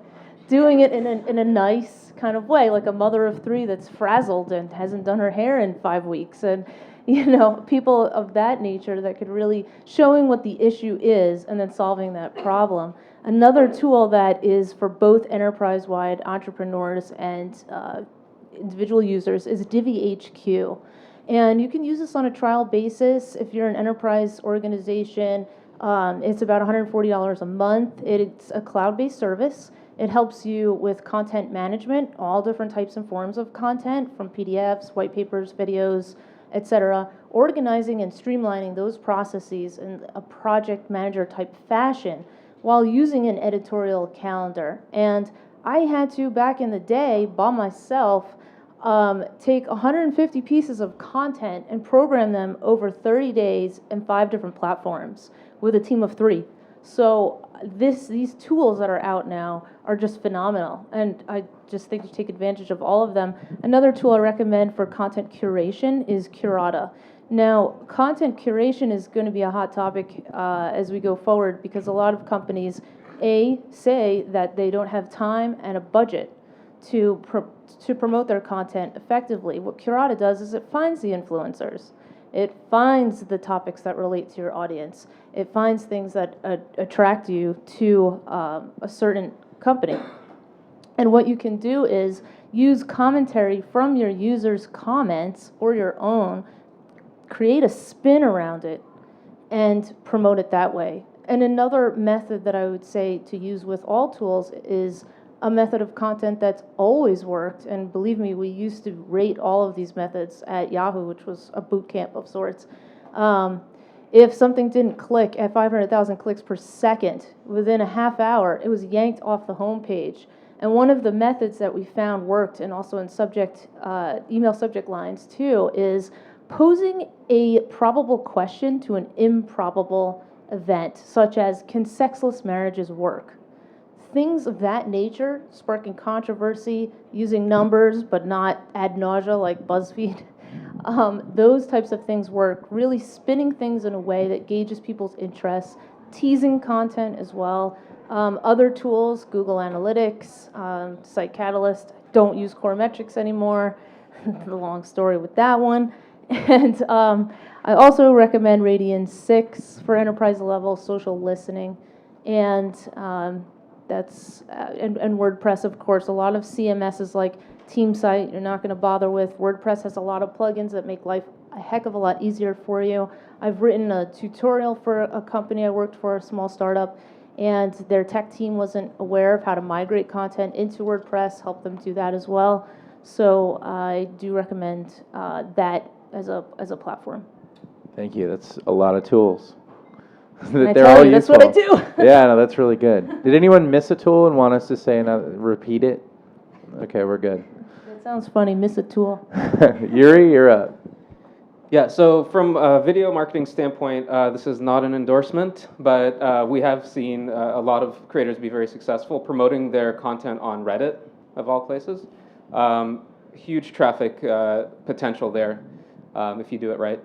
doing it in a nice kind of way, like a mother of 3 that's frazzled and hasn't done her hair in 5 weeks, and you know, people of that nature that could really showing what the issue is and then solving that problem. Another tool that is for both enterprise-wide entrepreneurs and individual users is DiviHQ. And you can use this on a trial basis if you're an enterprise organization. It's about $140 a month. It's a cloud-based service. It helps you with content management, all different types and forms of content, from PDFs, white papers, videos, etc., organizing and streamlining those processes in a project manager type fashion while using an editorial calendar. And I had to, back in the day, by myself, take 150 pieces of content and program them over 30 days in 5 different platforms with a team of 3. So these tools that are out now are just phenomenal, and I just think you take advantage of all of them. Another tool I recommend for content curation is Curata. Now, content curation is going to be a hot topic as we go forward, because a lot of companies say that they don't have time and a budget to promote their content effectively. What Curata does is it finds the influencers. It finds the topics that relate to your audience. It finds things that attract you to a certain company. And what you can do is use commentary from your users' comments or your own, create a spin around it, and promote it that way. And another method that I would say to use with all tools is a method of content that's always worked. And believe me, we used to rate all of these methods at Yahoo, which was a boot camp of sorts. If something didn't click at 500,000 clicks per second, within a half hour, it was yanked off the home page. And one of the methods that we found worked, and also in email subject lines too, is posing a probable question to an improbable event, such as, can sexless marriages work? Things of that nature, sparking controversy, using numbers but not ad nausea like BuzzFeed. Those types of things work, really spinning things in a way that gauges people's interests, teasing content as well. Other tools, Google Analytics, Site Catalyst, don't use Core Metrics anymore. The long story with that one. And I also recommend Radian 6 for enterprise level social listening. And that's and WordPress, of course. A lot of CMSs like TeamSite you're not going to bother with. WordPress has a lot of plugins that make life a heck of a lot easier for you. I've written a tutorial for a company I worked for, a small startup, and their tech team wasn't aware of how to migrate content into WordPress, help them do that as well. So I do recommend that as a platform. Thank you. That's a lot of tools. And I tell you, that's what I do. Yeah, no, that's really good. Did anyone miss a tool and want us to say another, repeat it? Okay, we're good. That sounds funny, miss a tool. Yuri, you're up. Yeah, so from a video marketing standpoint, this is not an endorsement, but we have seen a lot of creators be very successful promoting their content on Reddit, of all places. Huge traffic potential there if you do it right.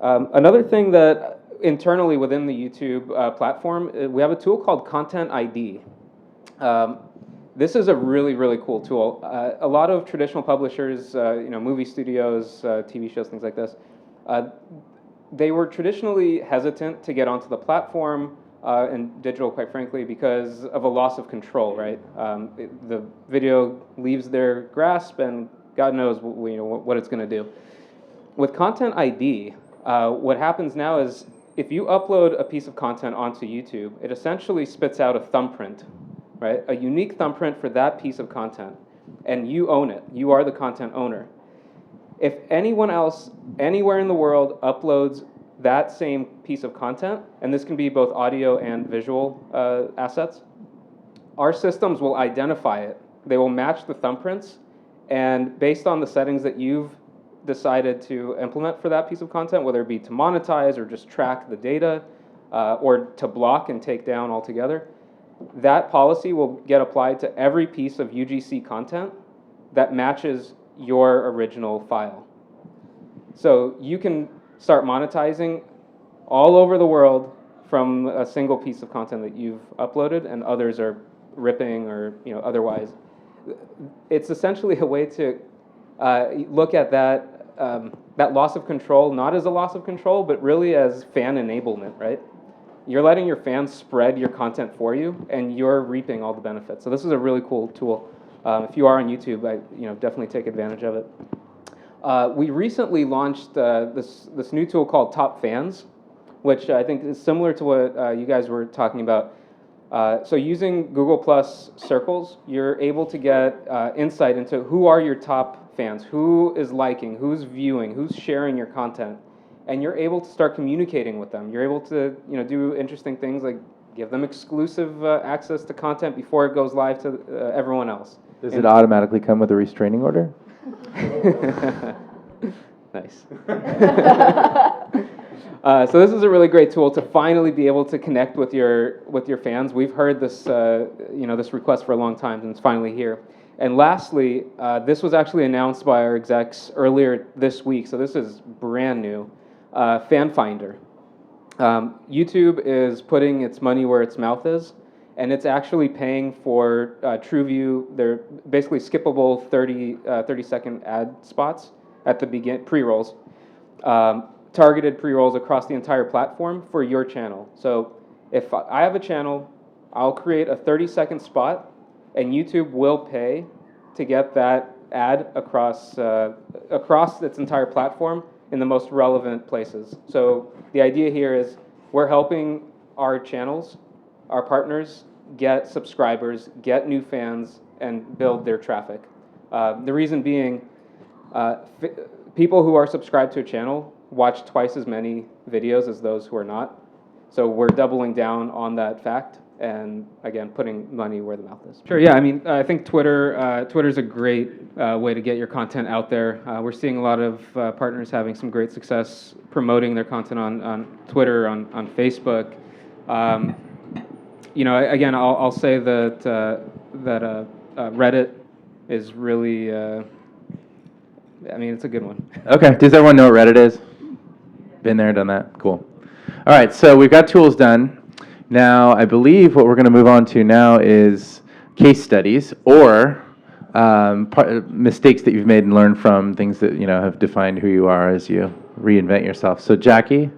Another thing that internally within the YouTube platform, we have a tool called Content ID. This is a really, really cool tool. A lot of traditional publishers, movie studios, TV shows, things like this, they were traditionally hesitant to get onto the platform and digital, quite frankly, because of a loss of control, right? The video leaves their grasp, and God knows what it's going to do. With Content ID, what happens now is if you upload a piece of content onto YouTube, it essentially spits out a thumbprint, right? A unique thumbprint for that piece of content, and you own it. You are the content owner. If anyone else, anywhere in the world, uploads that same piece of content, and this can be both audio and visual assets, our systems will identify it. They will match the thumbprints, and based on the settings that you've decided to implement for that piece of content, whether it be to monetize or just track the data, or to block and take down altogether, that policy will get applied to every piece of UGC content that matches your original file. So you can start monetizing all over the world from a single piece of content that you've uploaded and others are ripping or otherwise. It's essentially a way to look at that loss of control not as a loss of control, but really as fan enablement, right? You're letting your fans spread your content for you, and you're reaping all the benefits. So this is a really cool tool. If you are on YouTube, definitely take advantage of it. We recently launched this new tool called Top Fans, which I think is similar to what you guys were talking about. So using Google Plus circles, you're able to get insight into who are your top fans, who is liking, who's viewing, who's sharing your content, and you're able to start communicating with them. You're able to do interesting things like give them exclusive access to content before it goes live to everyone else. Does it automatically come with a restraining order? Nice. So this is a really great tool to finally be able to connect with your fans. We've heard this this request for a long time, and it's finally here. And lastly, this was actually announced by our execs earlier this week, so this is brand new. Fan Finder. YouTube is putting its money where its mouth is, and it's actually paying for TrueView. They're basically skippable 30-second ad spots at the pre-rolls, targeted pre-rolls across the entire platform for your channel. So if I have a channel, I'll create a 30-second spot, and YouTube will pay to get that ad across its entire platform in the most relevant places. So the idea here is we're helping our channels, our partners, get subscribers, get new fans, and build their traffic. The reason being, people who are subscribed to a channel watch twice as many videos as those who are not. So we're doubling down on that fact, and again, putting money where the mouth is. Sure, yeah, I mean, I think Twitter's a great way to get your content out there. We're seeing a lot of partners having some great success promoting their content on Twitter, on Facebook. You know, again, I'll say that Reddit is really, I mean, it's a good one. Okay, does everyone know what Reddit is? Been there, done that? Cool. All right, so we've got tools done. Now, I believe what we're going to move on to now is case studies or mistakes that you've made and learned from, things that, you know, have defined who you are as you reinvent yourself. So, Jackie,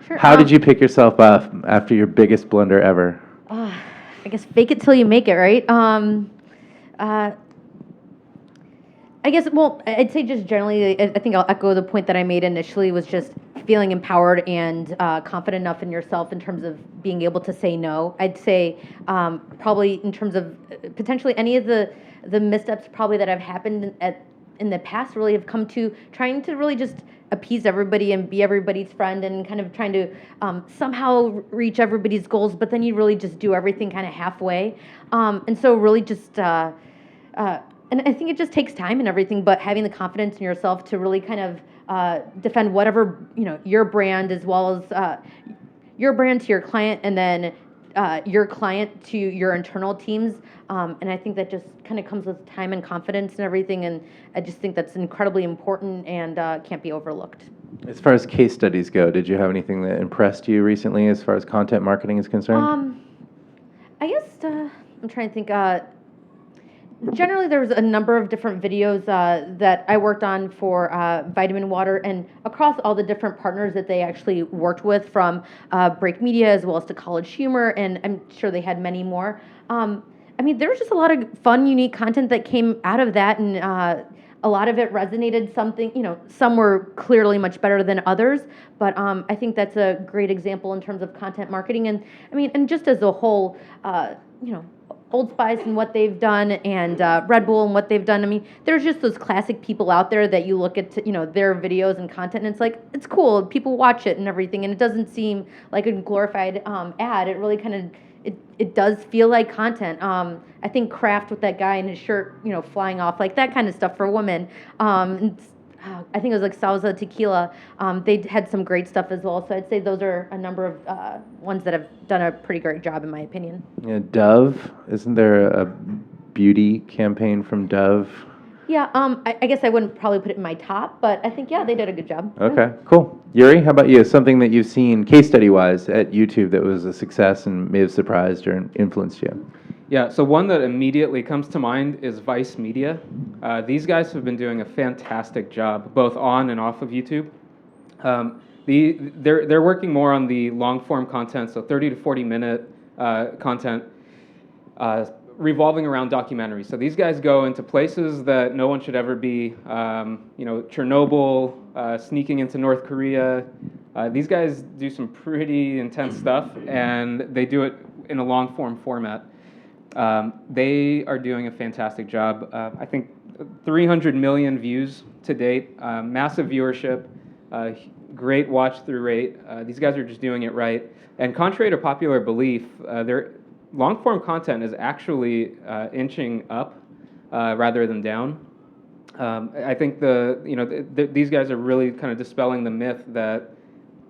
Sure. how did you pick yourself up after your biggest blunder ever? I guess fake it till you make it, right? I guess, well, I'd say just generally, I think I'll echo the point that I made initially, was just feeling empowered and confident enough in yourself in terms of being able to say no. I'd say probably in terms of potentially any of the missteps probably that have happened in the past really have come to trying to really just appease everybody and be everybody's friend and kind of trying to somehow reach everybody's goals, but then you really just do everything kind of halfway. And so really just... and I think it just takes time and everything, but having the confidence in yourself to really kind of defend whatever, you know, your brand as well as your brand to your client, and then your client to your internal teams. And I think that just kind of comes with time and confidence and everything. And I just think that's incredibly important and can't be overlooked. As far as case studies go, did you have anything that impressed you recently as far as content marketing is concerned? I guess I'm trying to think. Generally, there was a number of different videos that I worked on for Vitamin Water, and across all the different partners that they actually worked with, from Break Media as well as to College Humor, and I'm sure they had many more. I mean, there was just a lot of fun, unique content that came out of that, and a lot of it resonated. Some were clearly much better than others, but I think that's a great example in terms of content marketing, and I mean, and just as a whole, Old Spice and what they've done, and Red Bull and what they've done. I mean, there's just those classic people out there that you look at, their videos and content, and it's like, it's cool. People watch it and everything, and it doesn't seem like a glorified ad. It really kind of, it does feel like content. I think Kraft with that guy in his shirt, flying off, like that kind of stuff for women. I think it was like Sauza Tequila. They had some great stuff as well. So I'd say those are a number of ones that have done a pretty great job, in my opinion. Yeah, Dove. Isn't there a beauty campaign from Dove? Yeah, I guess I wouldn't probably put it in my top, but I think, yeah, they did a good job. Okay, cool. Yuri, how about you? Something that you've seen case study-wise at YouTube that was a success and may have surprised or influenced you? Yeah, so one that immediately comes to mind is Vice Media. These guys have been doing a fantastic job, both on and off of YouTube. They're working more on the long-form content, so 30 to 40-minute content, revolving around documentaries. So these guys go into places that no one should ever be. Chernobyl, sneaking into North Korea. These guys do some pretty intense stuff, and they do it in a long-form format. They are doing a fantastic job. I think 300 million views to date, massive viewership, great watch-through rate. These guys are just doing it right. And contrary to popular belief, their long-form content is actually inching up rather than down. I think these guys are really kind of dispelling the myth that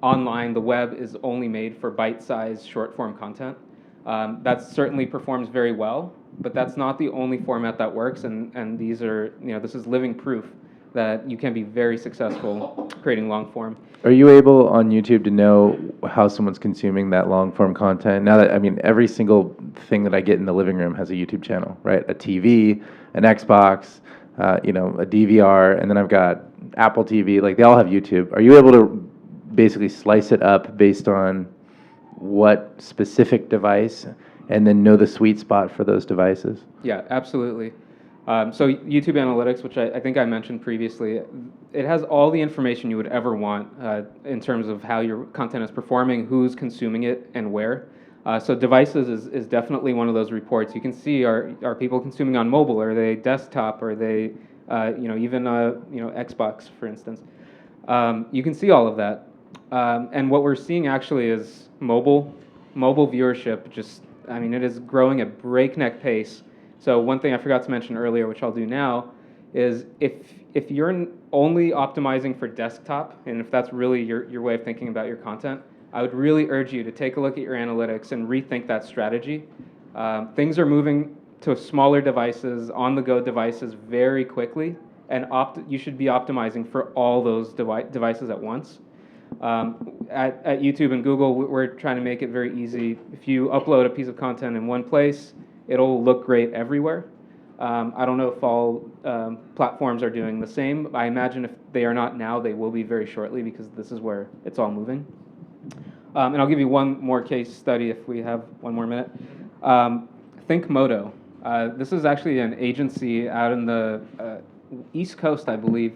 online, the web is only made for bite-sized short-form content. That certainly performs very well, but that's not the only format that works, and these are, this is living proof that you can be very successful creating long form. Are you able on YouTube to know how someone's consuming that long form content? Now that, I mean, every single thing that I get in the living room has a YouTube channel, right? A TV, an Xbox, you know, a DVR, and then I've got Apple TV. Like, they all have YouTube. Are you able to basically slice it up based on what specific device and then know the sweet spot for those devices? Yeah, absolutely. So YouTube Analytics, which I think I mentioned previously, it has all the information you would ever want in terms of how your content is performing, who's consuming it, and where. So devices is definitely one of those reports. You can see, are people consuming on mobile? Are they desktop? Are they, even Xbox, for instance? You can see all of that. And what we're seeing actually is mobile viewership. It is growing at breakneck pace. So one thing I forgot to mention earlier, which I'll do now, is if you're only optimizing for desktop, and if that's really your way of thinking about your content, I would really urge you to take a look at your analytics and rethink that strategy. Things are moving to smaller devices, on-the-go devices very quickly, and you should be optimizing for all those devices at once. At YouTube and Google, we're trying to make it very easy. If you upload a piece of content in one place, it'll look great everywhere. I don't know if all platforms are doing the same. I imagine if they are not now, they will be very shortly, because this is where it's all moving. And I'll give you one more case study if we have one more minute. ThinkMoto. This is actually an agency out in the East Coast, I believe.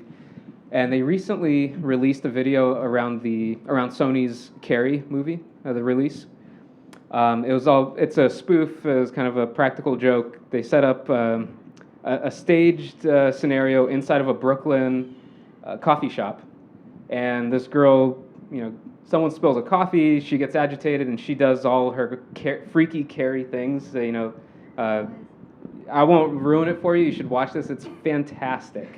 And they recently released a video around Sony's Carrie movie, the release. It's a spoof. It was kind of a practical joke. They set up a staged scenario inside of a Brooklyn coffee shop, and this girl, someone spills a coffee, she gets agitated, and she does all her freaky Carrie things. I won't ruin it for you. You should watch this. It's fantastic.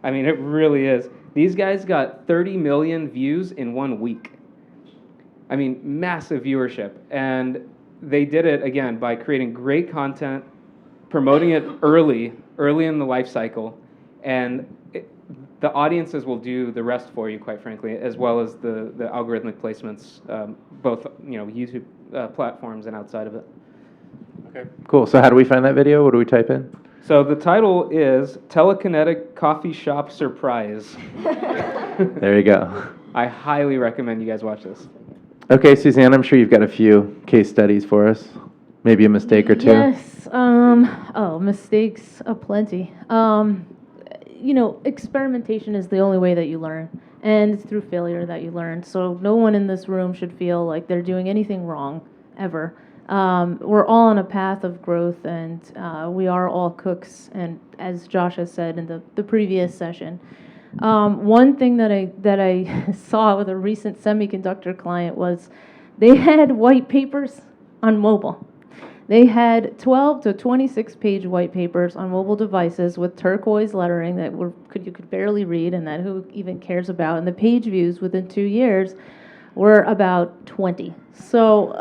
I mean, it really is. These guys got 30 million views in 1 week. I mean, massive viewership. And they did it, again, by creating great content, promoting it early in the life cycle, and the audiences will do the rest for you, quite frankly, as well as the algorithmic placements, both YouTube platforms and outside of it. Okay, cool. So how do we find that video? What do we type in? So the title is Telekinetic Coffee Shop Surprise. There you go. I highly recommend you guys watch this. Okay, Suzanne, I'm sure you've got a few case studies for us. Maybe a mistake or two. Yes. Mistakes aplenty. Experimentation is the only way that you learn, and it's through failure that you learn. So no one in this room should feel like they're doing anything wrong, ever. We're all on a path of growth, and we are all cooks. And as Josh has said in the previous session, one thing that I saw with a recent semiconductor client was they had white papers on mobile. They had 12 to 26 page white papers on mobile devices with turquoise lettering that you could barely read, and that who even cares about. And the page views within 2 years were about 20. So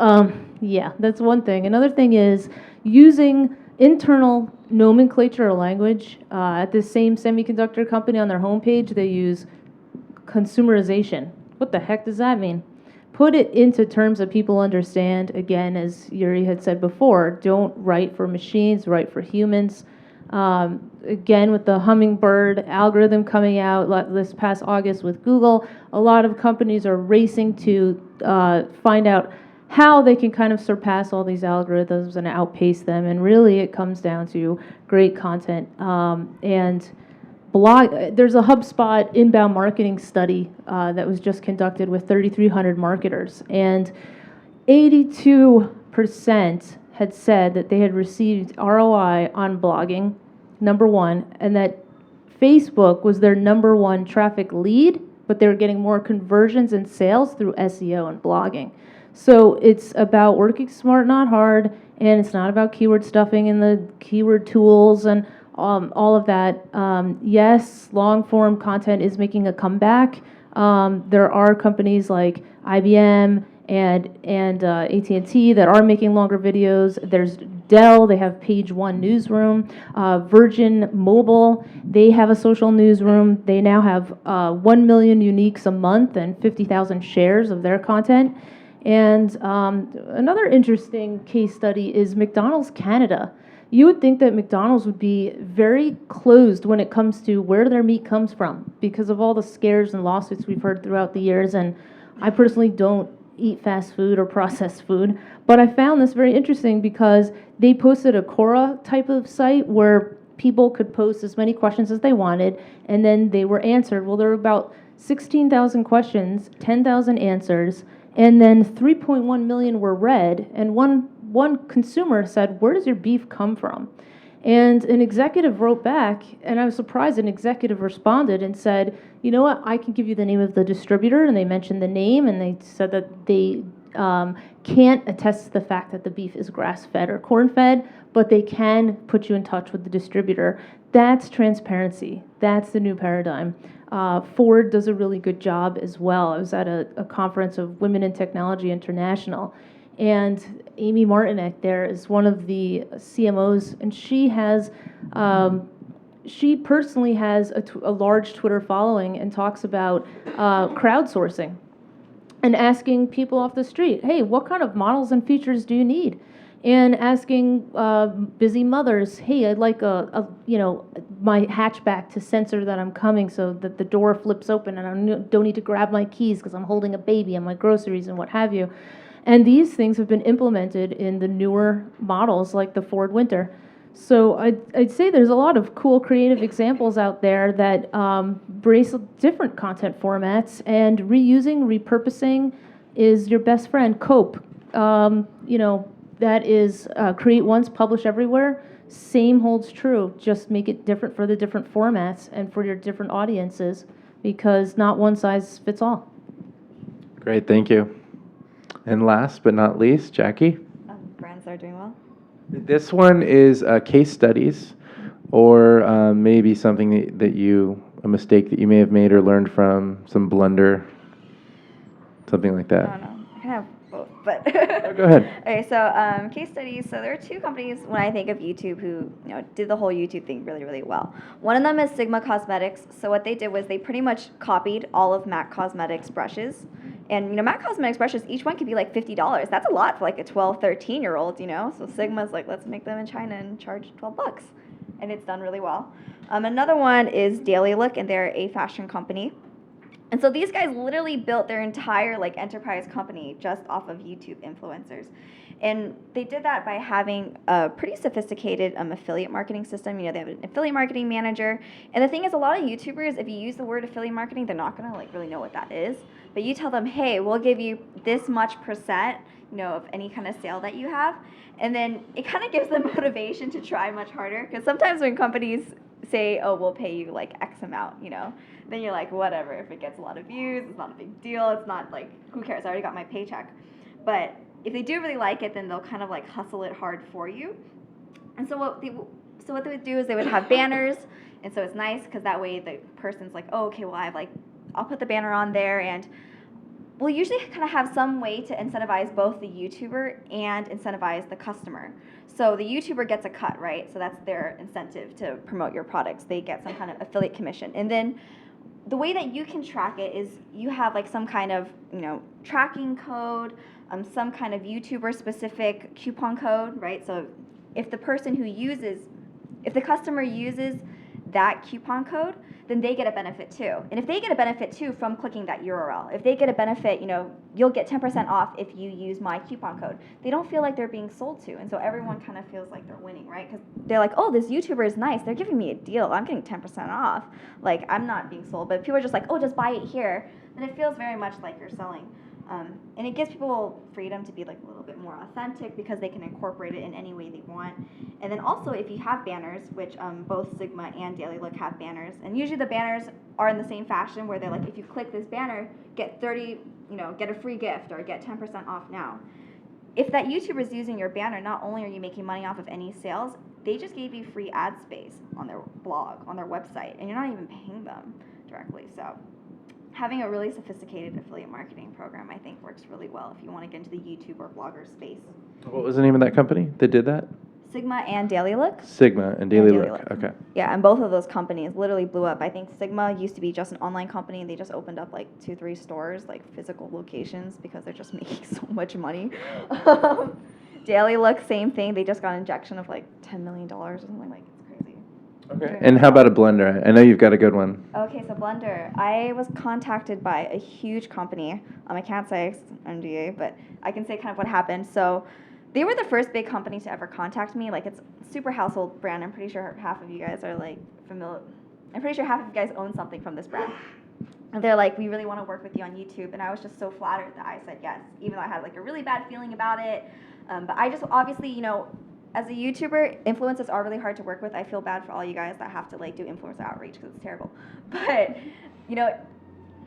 yeah, that's one thing. Another thing is using internal nomenclature or language. At the same semiconductor company, on their homepage, they use consumerization. What the heck does that mean? Put it into terms that people understand. Again, as Yuri had said before, don't write for machines, write for humans. Again, with the Hummingbird algorithm coming out this past August with Google, a lot of companies are racing to find out how they can kind of surpass all these algorithms and outpace them. And really, it comes down to great content. And there's a HubSpot inbound marketing study that was just conducted with 3,300 marketers, and 82% had said that they had received ROI on blogging, number one, and that Facebook was their number one traffic lead, but they were getting more conversions and sales through SEO and blogging. So it's about working smart, not hard, and it's not about keyword stuffing and the keyword tools and all of that. Yes, long-form content is making a comeback. There are companies like IBM and AT&T that are making longer videos. There's Dell, they have Page One Newsroom. Virgin Mobile, they have a social newsroom. They now have 1 million uniques a month and 50,000 shares of their content. And another interesting case study is McDonald's Canada. You would think that McDonald's would be very closed when it comes to where their meat comes from because of all the scares and lawsuits we've heard throughout the years. And I personally don't eat fast food or processed food, but I found this very interesting because they posted a Quora type of site where people could post as many questions as they wanted, and then they were answered. Well, there were about 16,000 questions, 10,000 answers, and then 3.1 million were read, and one consumer said, "Where does your beef come from?" And an executive wrote back, and I was surprised an executive responded and said, "You know what, I can give you the name of the distributor," and they mentioned the name, and they said that they can't attest to the fact that the beef is grass-fed or corn-fed, but they can put you in touch with the distributor. That's transparency. That's the new paradigm. Ford does a really good job as well. I was at a conference of Women in Technology International, and Amy Martinek there is one of the CMOs, and she personally has a large Twitter following and talks about crowdsourcing and asking people off the street, hey, what kind of models and features do you need? And asking busy mothers, hey, I'd like my hatchback to censor that I'm coming so that the door flips open and I don't need to grab my keys because I'm holding a baby and my groceries and what have you. And these things have been implemented in the newer models like the Ford Winter. So I'd say there's a lot of cool creative examples out there that embrace different content formats, and repurposing is your best friend. Cope, that is create once, publish everywhere. Same holds true, just make it different for the different formats and for your different audiences, because not one size fits all. Great, thank you. And last but not least, Jackie. Brands are doing well. This one is case studies, or maybe something a mistake that you may have made or learned from, some blunder, something like that. I don't know. I can have both, but Oh, go ahead. Okay, so case studies. So there are two companies when I think of YouTube who did the whole YouTube thing really, really well. One of them is Sigma Cosmetics. So what they did was they pretty much copied all of MAC Cosmetics brushes. And MAC Cosmetics brushes, each one could be like $50. That's a lot for like a 12, 13-year-old, So Sigma's like, let's make them in China and charge $12. And it's done really well. Another one is Daily Look, and they're a fashion company. And so these guys literally built their entire enterprise company just off of YouTube influencers. And they did that by having a pretty sophisticated affiliate marketing system. They have an affiliate marketing manager. And the thing is, a lot of YouTubers, if you use the word affiliate marketing, they're not going to really know what that is. But you tell them, hey, we'll give you this much percent, of any kind of sale that you have. And then it kind of gives them motivation to try much harder. Because sometimes when companies say, oh, we'll pay you X amount, then you're like, whatever. If it gets a lot of views, it's not a big deal. It's not who cares? I already got my paycheck. But if they do really like it, then they'll kind of hustle it hard for you. And so what they would do is they would have banners. And so it's nice because that way the person's like, oh, okay, well, I'll put the banner on there, and we'll usually kind of have some way to incentivize both the YouTuber and incentivize the customer. So the YouTuber gets a cut, right? So that's their incentive to promote your products. They get some kind of affiliate commission. And then the way that you can track it is you have some kind of, tracking code, some kind of YouTuber-specific coupon code, right? So if the customer uses that coupon code, then they get a benefit too. And if they get a benefit too from clicking that URL, if they get a benefit, you'll get 10% off if you use my coupon code. They don't feel like they're being sold to. And so everyone kind of feels like they're winning, right? Because they're like, oh, this YouTuber is nice. They're giving me a deal. I'm getting 10% off. I'm not being sold. But people are just like, oh, just buy it here. And it feels very much like you're selling. And it gives people freedom to be a little bit more authentic because they can incorporate it in any way they want. And then also if you have banners, which both Sigma and Daily Look have banners, and usually the banners are in the same fashion where they're like, if you click this banner, get get a free gift or get 10% off now. If that YouTuber is using your banner, not only are you making money off of any sales, they just gave you free ad space on their blog, on their website, and you're not even paying them directly. So having a really sophisticated affiliate marketing program, I think, works really well if you want to get into the YouTube or blogger space. What was the name of that company that did that? Sigma and Daily Look. Sigma and Daily Daily Look. Look. Okay. Yeah, and both of those companies literally blew up. I think Sigma used to be just an online company, and they just opened up like 2-3 stores, like physical locations, because they're just making so much money. Daily Look, same thing. They just got an injection of like $10 million or something. Like, it's crazy. Okay. And how about a blender? I know you've got a good one. Okay, so Blender. I was contacted by a huge company. I can't say it's NDA, but I can say kind of what happened. So they were the first big company to ever contact me. Like, it's a super household brand. I'm pretty sure half of you guys are like familiar. I'm pretty sure half of you guys own something from this brand. And they're like, we really want to work with you on YouTube. And I was just so flattered that I said yes, even though I had like a really bad feeling about it. But I just obviously, you know, as a YouTuber, influencers are really hard to work with. I feel bad for all you guys that have to like do influencer outreach because it's terrible. But, you know,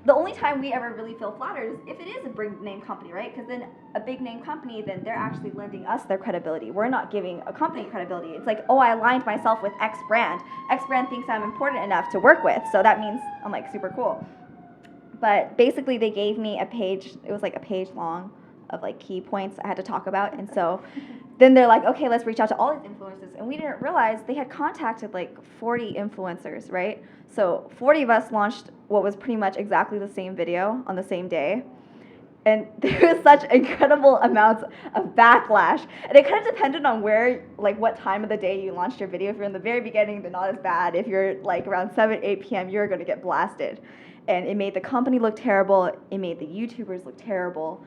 the only time we ever really feel flattered is if it is a big name company, right? Because then a big name company, then they're actually lending us their credibility. We're not giving a company credibility. It's like, oh, I aligned myself with X brand. X brand thinks I'm important enough to work with, so that means I'm like super cool. But basically, they gave me a page. It was like a page long of like key points I had to talk about, and so then they're like, okay, let's reach out to all these influencers. And we didn't realize they had contacted like 40 influencers, right? So 40 of us launched what was pretty much exactly the same video on the same day. And there was such incredible amounts of backlash. And it kind of depended on where, like what time of the day you launched your video. If you're in the very beginning, then not as bad. If you're like around 7, 8 p.m., you're going to get blasted. And it made the company look terrible. It made the YouTubers look terrible.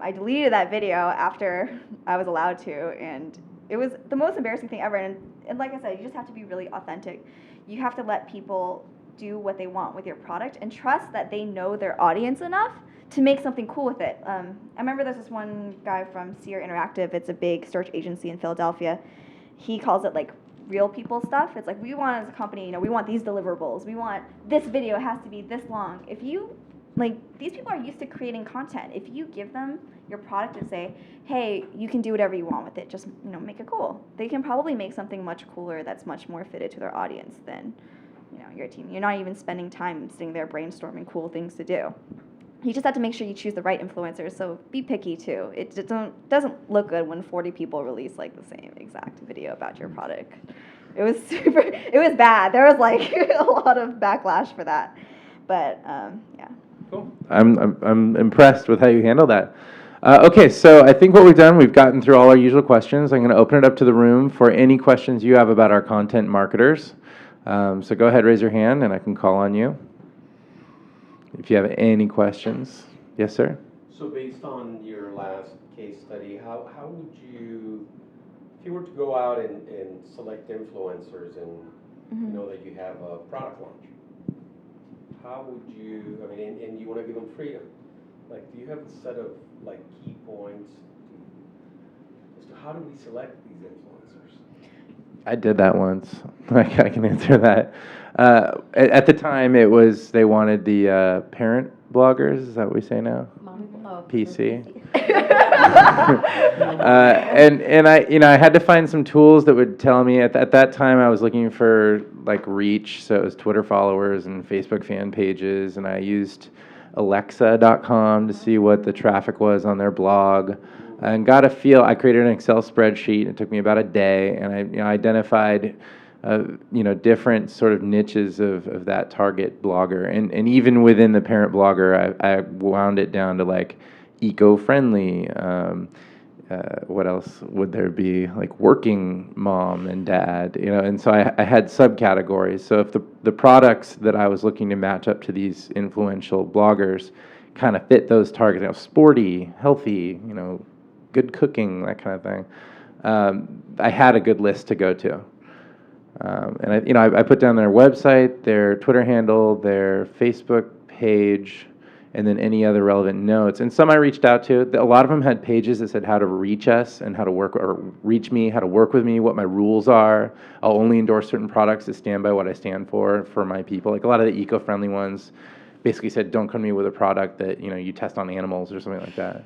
I deleted that video after I was allowed to, and it was the most embarrassing thing ever. And like I said, you just have to be really authentic. You have to let people do what they want with your product and trust that they know their audience enough to make something cool with it. I remember there's this one guy from Seer Interactive. It's a big search agency in Philadelphia. He calls it like real people stuff. It's like, we want as a company, you know, we want these deliverables. We want this video has to be this long. If you, like, these people are used to creating content. If you give them your product and say, hey, you can do whatever you want with it, just, you know, make it cool. They can probably make something much cooler that's much more fitted to their audience than, you know, your team. You're not even spending time sitting there brainstorming cool things to do. You just have to make sure you choose the right influencers, so be picky too. It doesn't look good when 40 people release like the same exact video about your product. It was bad. There was like a lot of backlash for that. But yeah. Cool. I'm impressed with how you handle that. Okay, so I think what we've done, we've gotten through all our usual questions. I'm going to open it up to the room for any questions you have about our content marketers. So go ahead, raise your hand, and I can call on you if you have any questions. Yes, sir? So based on your last case study, how would you, if you were to go out and select influencers and you know that you have a product launch, how would you, I mean, and you want to give them freedom, like do you have a set of like key points as to how do we select these influencers? I did that once. I can answer that. At the time, it was they wanted the parent bloggers. Is that what we say now? PC. And I had to find some tools that would tell me. At that time, I was looking for like reach, so it was Twitter followers and Facebook fan pages, and I used Alexa.com to see what the traffic was on their blog. And got a feel. I created an Excel spreadsheet. It took me about a day, and I identified, different sort of niches of that target blogger. And even within the parent blogger, I wound it down to like eco-friendly. What else would there be? Like working mom and dad, And so I had subcategories. So if the products that I was looking to match up to these influential bloggers kind of fit those targets, sporty, healthy, good cooking, that kind of thing. I had a good list to go to, and I put down their website, their Twitter handle, their Facebook page, and then any other relevant notes. And some I reached out to. A lot of them had pages that said how to reach us and how to work or reach me, how to work with me, what my rules are. I'll only endorse certain products that stand by what I stand for my people. Like a lot of the eco-friendly ones basically said, don't come to me with a product that you test on animals or something like that.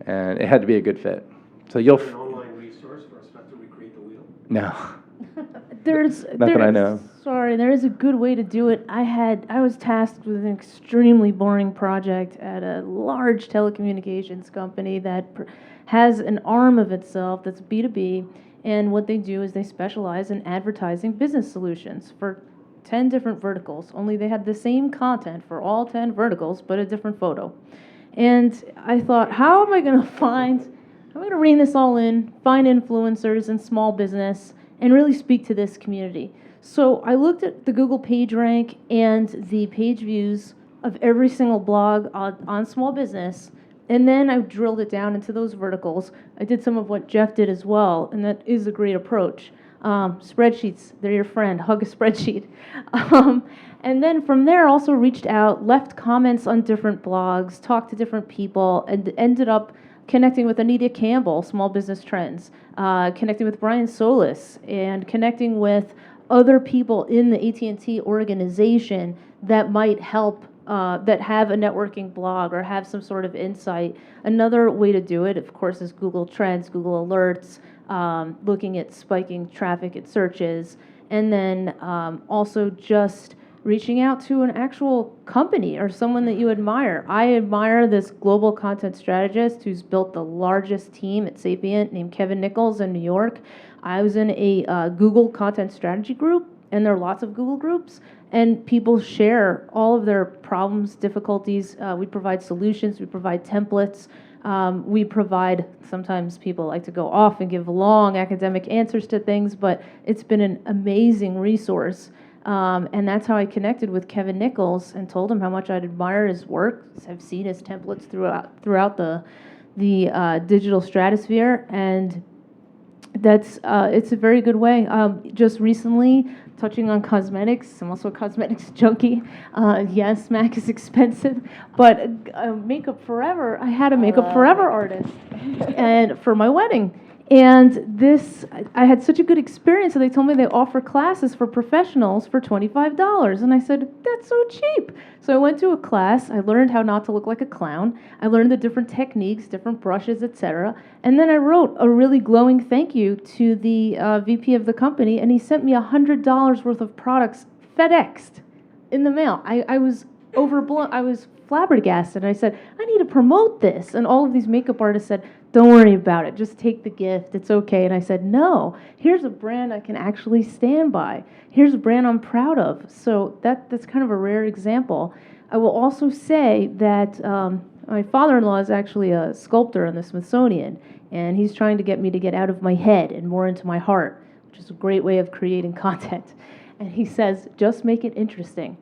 And it had to be a good fit. So you'll an online resource for us not to recreate the wheel? No. There's I know. Sorry, there is a good way to do it. I was tasked with an extremely boring project at a large telecommunications company that has an arm of itself that's B2B, And what they do is they specialize in advertising business solutions for 10 different verticals, only they had the same content for all 10 verticals, but a different photo. And I thought, how am I going to rein this all in, find influencers and small business, and really speak to this community? So I looked at the Google PageRank and the page views of every single blog on small business, and then I drilled it down into those verticals. I did some of what Jeff did as well, and that is a great approach. Spreadsheets, they're your friend. Hug a spreadsheet. And then from there, also reached out, left comments on different blogs, talked to different people, and ended up connecting with Anita Campbell, Small Business Trends, connecting with Brian Solis, and connecting with other people in the AT&T organization that might help, that have a networking blog or have some sort of insight. Another way to do it, of course, is Google Trends, Google Alerts, looking at spiking traffic at searches, and then also just reaching out to an actual company or someone that you admire. I admire this global content strategist who's built the largest team at Sapient named Kevin Nichols in New York. I was in a Google content strategy group, and there are lots of Google groups, and people share all of their problems, difficulties. We provide solutions, we provide templates. We provide, sometimes people like to go off and give long academic answers to things, but it's been an amazing resource. And that's how I connected with Kevin Nichols and told him how much I'd admire his work. I've seen his templates throughout the digital stratosphere, and that's it's a very good way. Just recently, touching on cosmetics, I'm also a cosmetics junkie. Yes, MAC is expensive, but Makeup Forever, I had a Makeup Forever artist and for my wedding. And this, I had such a good experience, so they told me they offer classes for professionals for $25. And I said, that's so cheap. So I went to a class, I learned how not to look like a clown, I learned the different techniques, different brushes, etc. And then I wrote a really glowing thank you to the VP of the company, and he sent me $100 worth of products FedExed in the mail. I was overblown, I was flabbergasted. I said, I need to promote this. And all of these makeup artists said, don't worry about it. Just take the gift. It's okay. And I said, no, here's a brand I can actually stand by. Here's a brand I'm proud of. So that's kind of a rare example. I will also say that my father-in-law is actually a sculptor in the Smithsonian, and he's trying to get me to get out of my head and more into my heart, which is a great way of creating content. And he says, just make it interesting.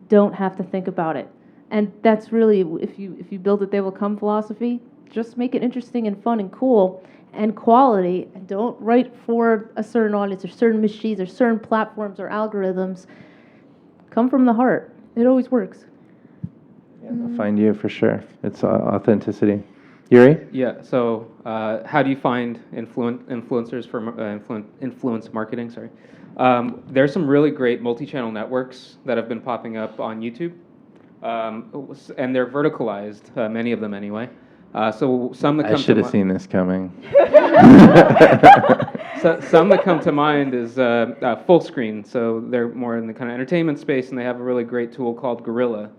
Don't have to think about it. And that's really, if you build it, they will come philosophy. Just make it interesting and fun and cool and quality, and don't write for a certain audience or certain machines or certain platforms or algorithms. Come from the heart. It always works. Yeah, they'll find you for sure. It's authenticity. Yuri? Yeah. So, how do you find influencers for influence marketing? Sorry. There's some really great multi-channel networks that have been popping up on YouTube, and they're verticalized. Many of them, anyway. So some that come I should to have seen this coming. So some that come to mind is full screen. So they're more in the kind of entertainment space, and they have a really great tool called Gorilla.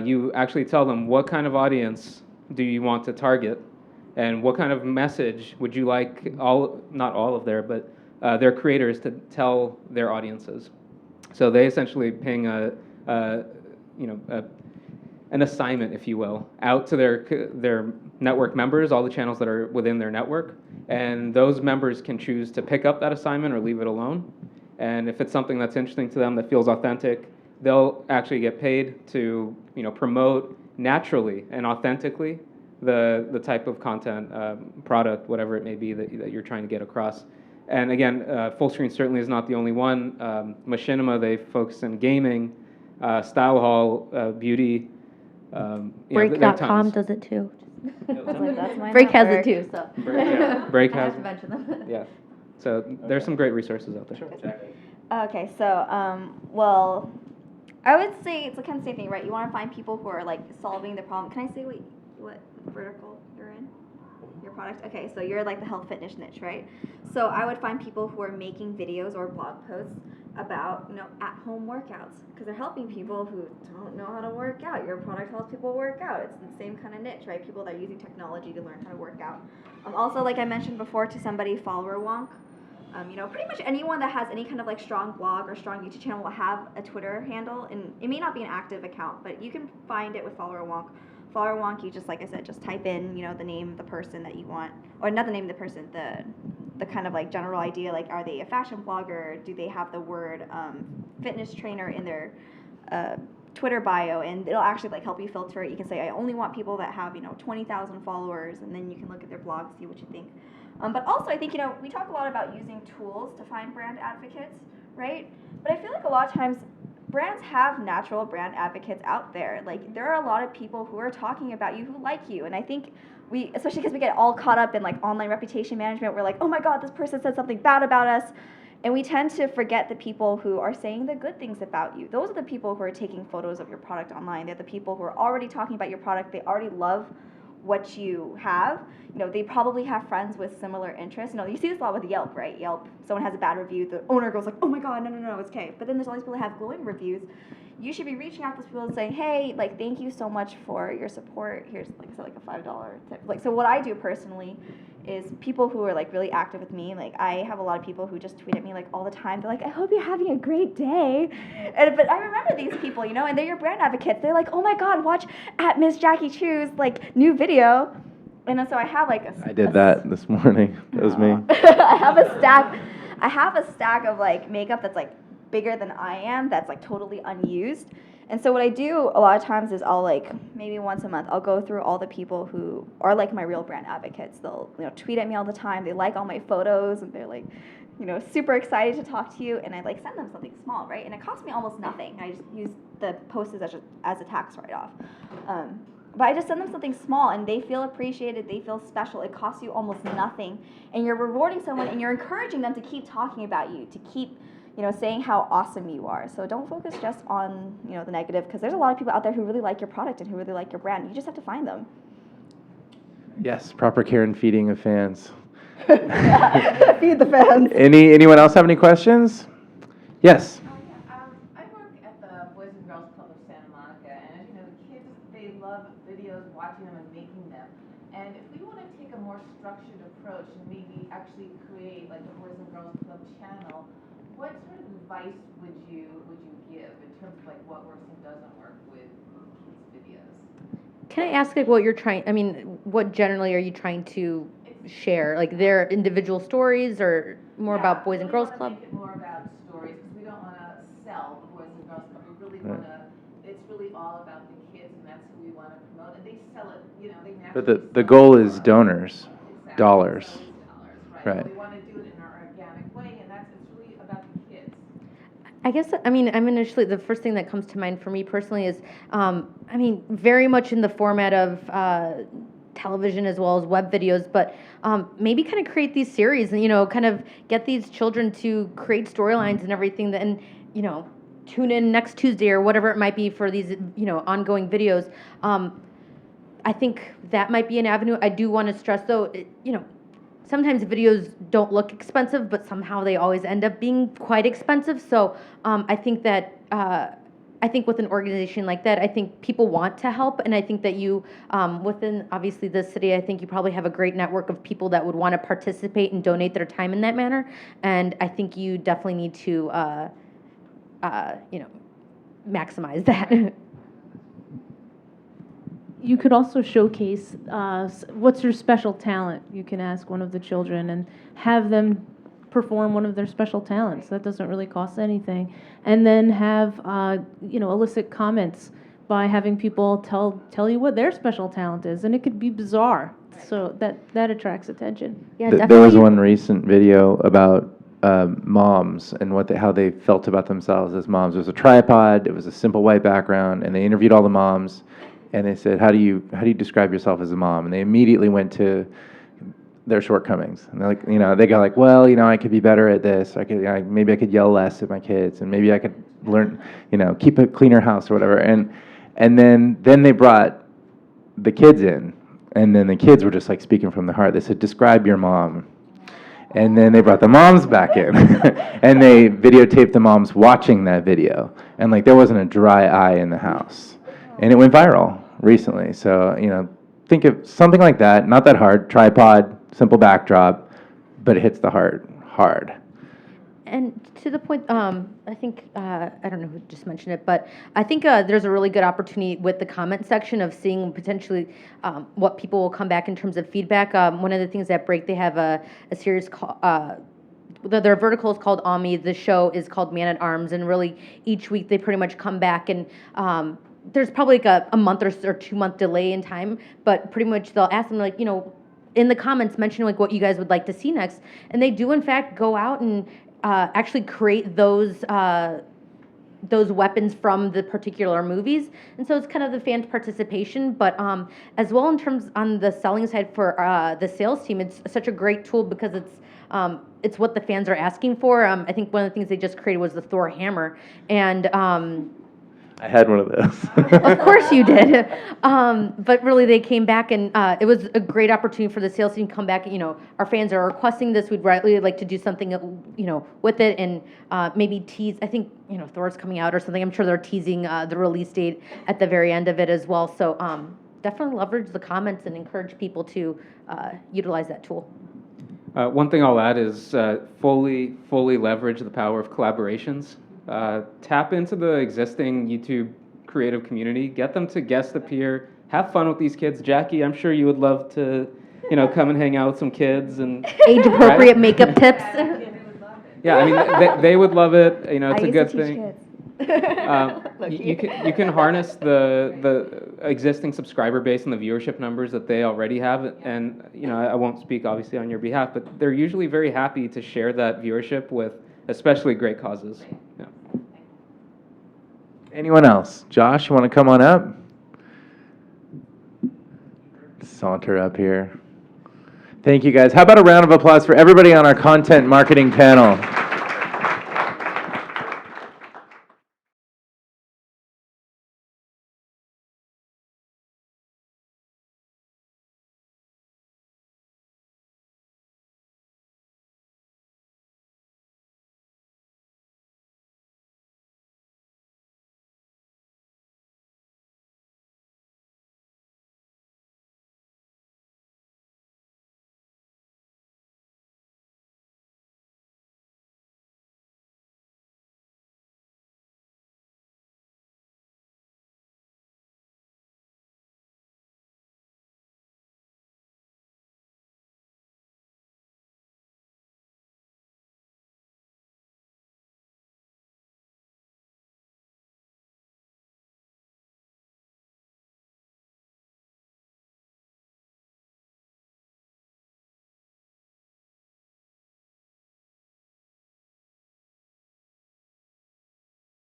You actually tell them what kind of audience do you want to target, and what kind of message would you like not all of their creators to tell their audiences. So they essentially ping an assignment, if you will, out to their network members, all the channels that are within their network, and those members can choose to pick up that assignment or leave it alone. And if it's something that's interesting to them, that feels authentic, they'll actually get paid to promote naturally and authentically the type of content, product, whatever it may be that you're trying to get across. And again, Fullscreen certainly is not the only one. Machinima, they focus in gaming, Style Hall, beauty. Break.com does it too. That's my Break has network. it too, so. Break I have has. to mention them. Yeah. So there's some great resources out there. Okay, so, well, I would say it's kind of the same thing, right? You want to find people who are like solving the problem. Can I say what vertical you're in? Your product? Okay, so you're like the health fitness niche, right? So I would find people who are making videos or blog posts about, at-home workouts, because they're helping people who don't know how to work out. Your product helps people work out. It's the same kind of niche, right? People that are using technology to learn how to work out. Also, like I mentioned before to somebody, follower wonk. Pretty much anyone that has any kind of like strong blog or strong YouTube channel will have a Twitter handle, and it may not be an active account, but you can find it with follower wonk. Follower wonk, you just, like I said, just type in, the name of the person that you want, or not the name of the person, the kind of like general idea, like are they a fashion blogger? Do they have the word fitness trainer in their Twitter bio? And it'll actually like help you filter it. You can say, I only want people that have 20,000 followers, and then you can look at their blog, see what you think. But also, I think, we talk a lot about using tools to find brand advocates, right? But I feel like a lot of times brands have natural brand advocates out there. Like, there are a lot of people who are talking about you, who like you. And I think especially because we get all caught up in like online reputation management, we're like, oh my God, this person said something bad about us. And we tend to forget the people who are saying the good things about you. Those are the people who are taking photos of your product online. They're the people who are already talking about your product. They already love what you have. They probably have friends with similar interests. You see this a lot with Yelp, right? Yelp, someone has a bad review, the owner goes like, oh my God, no, it's okay. But then there's all these people that have glowing reviews. You should be reaching out to those people and saying, hey, like, thank you so much for your support. Here's like a $5 tip. Like, so what I do personally is people who are like really active with me, like I have a lot of people who just tweet at me like all the time. They're like, I hope you're having a great day. But I remember these people, and they're your brand advocates. They're like, oh my God, watch at Miss Jackie Chu's like new video. And then so I have like I did that this morning. That was me. I have a stack of like makeup that's like bigger than I am, that's like totally unused. And so what I do a lot of times is I'll like, maybe once a month, I'll go through all the people who are like my real brand advocates. They'll tweet at me all the time. They like all my photos, and they're like, super excited to talk to you. And I like send them something small, right? And it costs me almost nothing. I just use the post as a tax write-off. But I just send them something small, and they feel appreciated. They feel special. It costs you almost nothing, and you're rewarding someone, and you're encouraging them to keep talking about you, to keep saying how awesome you are. So don't focus just on, the negative, because there's a lot of people out there who really like your product and who really like your brand. You just have to find them. Yes, proper care and feeding of fans. Feed the fans. Anyone else have any questions? Yes. I work at the Boys and Girls Club of Santa Monica, and as you know, the kids, they love videos, watching them and making them. And if we want to take a more structured approach and maybe actually create like the Boys and Girls Club channel, what sort of advice would you give in terms of like what works and doesn't work with kids' videos? Can I ask like what generally are you trying to share? Like their individual stories, or more about Boys and Girls Club? Make it more about stories, because we don't want to sell the Boys and Girls Club. We really want to. It's really all about the kids, and that's who we want to promote. And they sell it, they naturally. But the goal is donors, exactly. dollars. So it's dollars, Right. We want to do it in our organic way, and it's really about the kids. I guess, I'm initially, the first thing that comes to mind for me personally is, very much in the format of television as well as web videos, but maybe kind of create these series and, kind of get these children to create storylines and everything, and, tune in next Tuesday or whatever it might be for these, ongoing videos. I think that might be an avenue. I do want to stress, though, sometimes videos don't look expensive, but somehow they always end up being quite expensive. So I think that with an organization like that, I think people want to help, and I think that you, within obviously this city, I think you probably have a great network of people that would want to participate and donate their time in that manner. And I think you definitely need to, maximize that. You could also showcase what's your special talent. You can ask one of the children and have them perform one of their special talents. That doesn't really cost anything. And then have elicit comments by having people tell you what their special talent is, and it could be bizarre. So that attracts attention. Yeah, There was one recent video about moms and how they felt about themselves as moms. It was a tripod. It was a simple white background, and they interviewed all the moms. And they said, how do you describe yourself as a mom? And they immediately went to their shortcomings. And they're like, they go like, well, I could be better at this. Maybe I could yell less at my kids, and maybe I could learn, keep a cleaner house or whatever. And then they brought the kids in, And then the kids were just like speaking from the heart. They said, describe your mom. And then they brought the moms back in and they videotaped the moms watching that video. And like there wasn't a dry eye in the house. And it went viral recently. So, think of something like that, not that hard, tripod, simple backdrop, but it hits the heart hard. And to the point, I think, I don't know who just mentioned it, but I think there's a really good opportunity with the comment section of seeing potentially what people will come back in terms of feedback. One of the things at Break, they have a series called, their vertical is called Ami. The show is called Man at Arms, and really each week they pretty much come back and there's probably like a month or 2 month delay in time, but pretty much they'll ask them like, in the comments mention like what you guys would like to see next, and they do in fact go out and actually create those weapons from the particular movies, and so it's kind of the fan participation. But as well in terms on the selling side for the sales team, it's such a great tool because it's what the fans are asking for. I think one of the things they just created was the Thor hammer, and I had one of those. of course you did. But really they came back and it was a great opportunity for the sales team to come back. Our fans are requesting this. We'd really like to do something, with it and maybe tease. I think, Thor's coming out or something. I'm sure they're teasing the release date at the very end of it as well. So definitely leverage the comments and encourage people to utilize that tool. One thing I'll add is fully leverage the power of collaborations. Tap into the existing YouTube creative community, get them to guest appear, have fun with these kids. Jackie, I'm sure you would love to, come and hang out with some kids and Age appropriate makeup tips. Yeah, I mean, they would love it. It's I a good used to teach thing. kids. You can harness the existing subscriber base and the viewership numbers that they already have, and I won't speak obviously on your behalf, but they're usually very happy to share that viewership with especially great causes. Yeah. Anyone else? Josh, you want to come on up? Saunter up here. Thank you guys. How about a round of applause for everybody on our content marketing panel?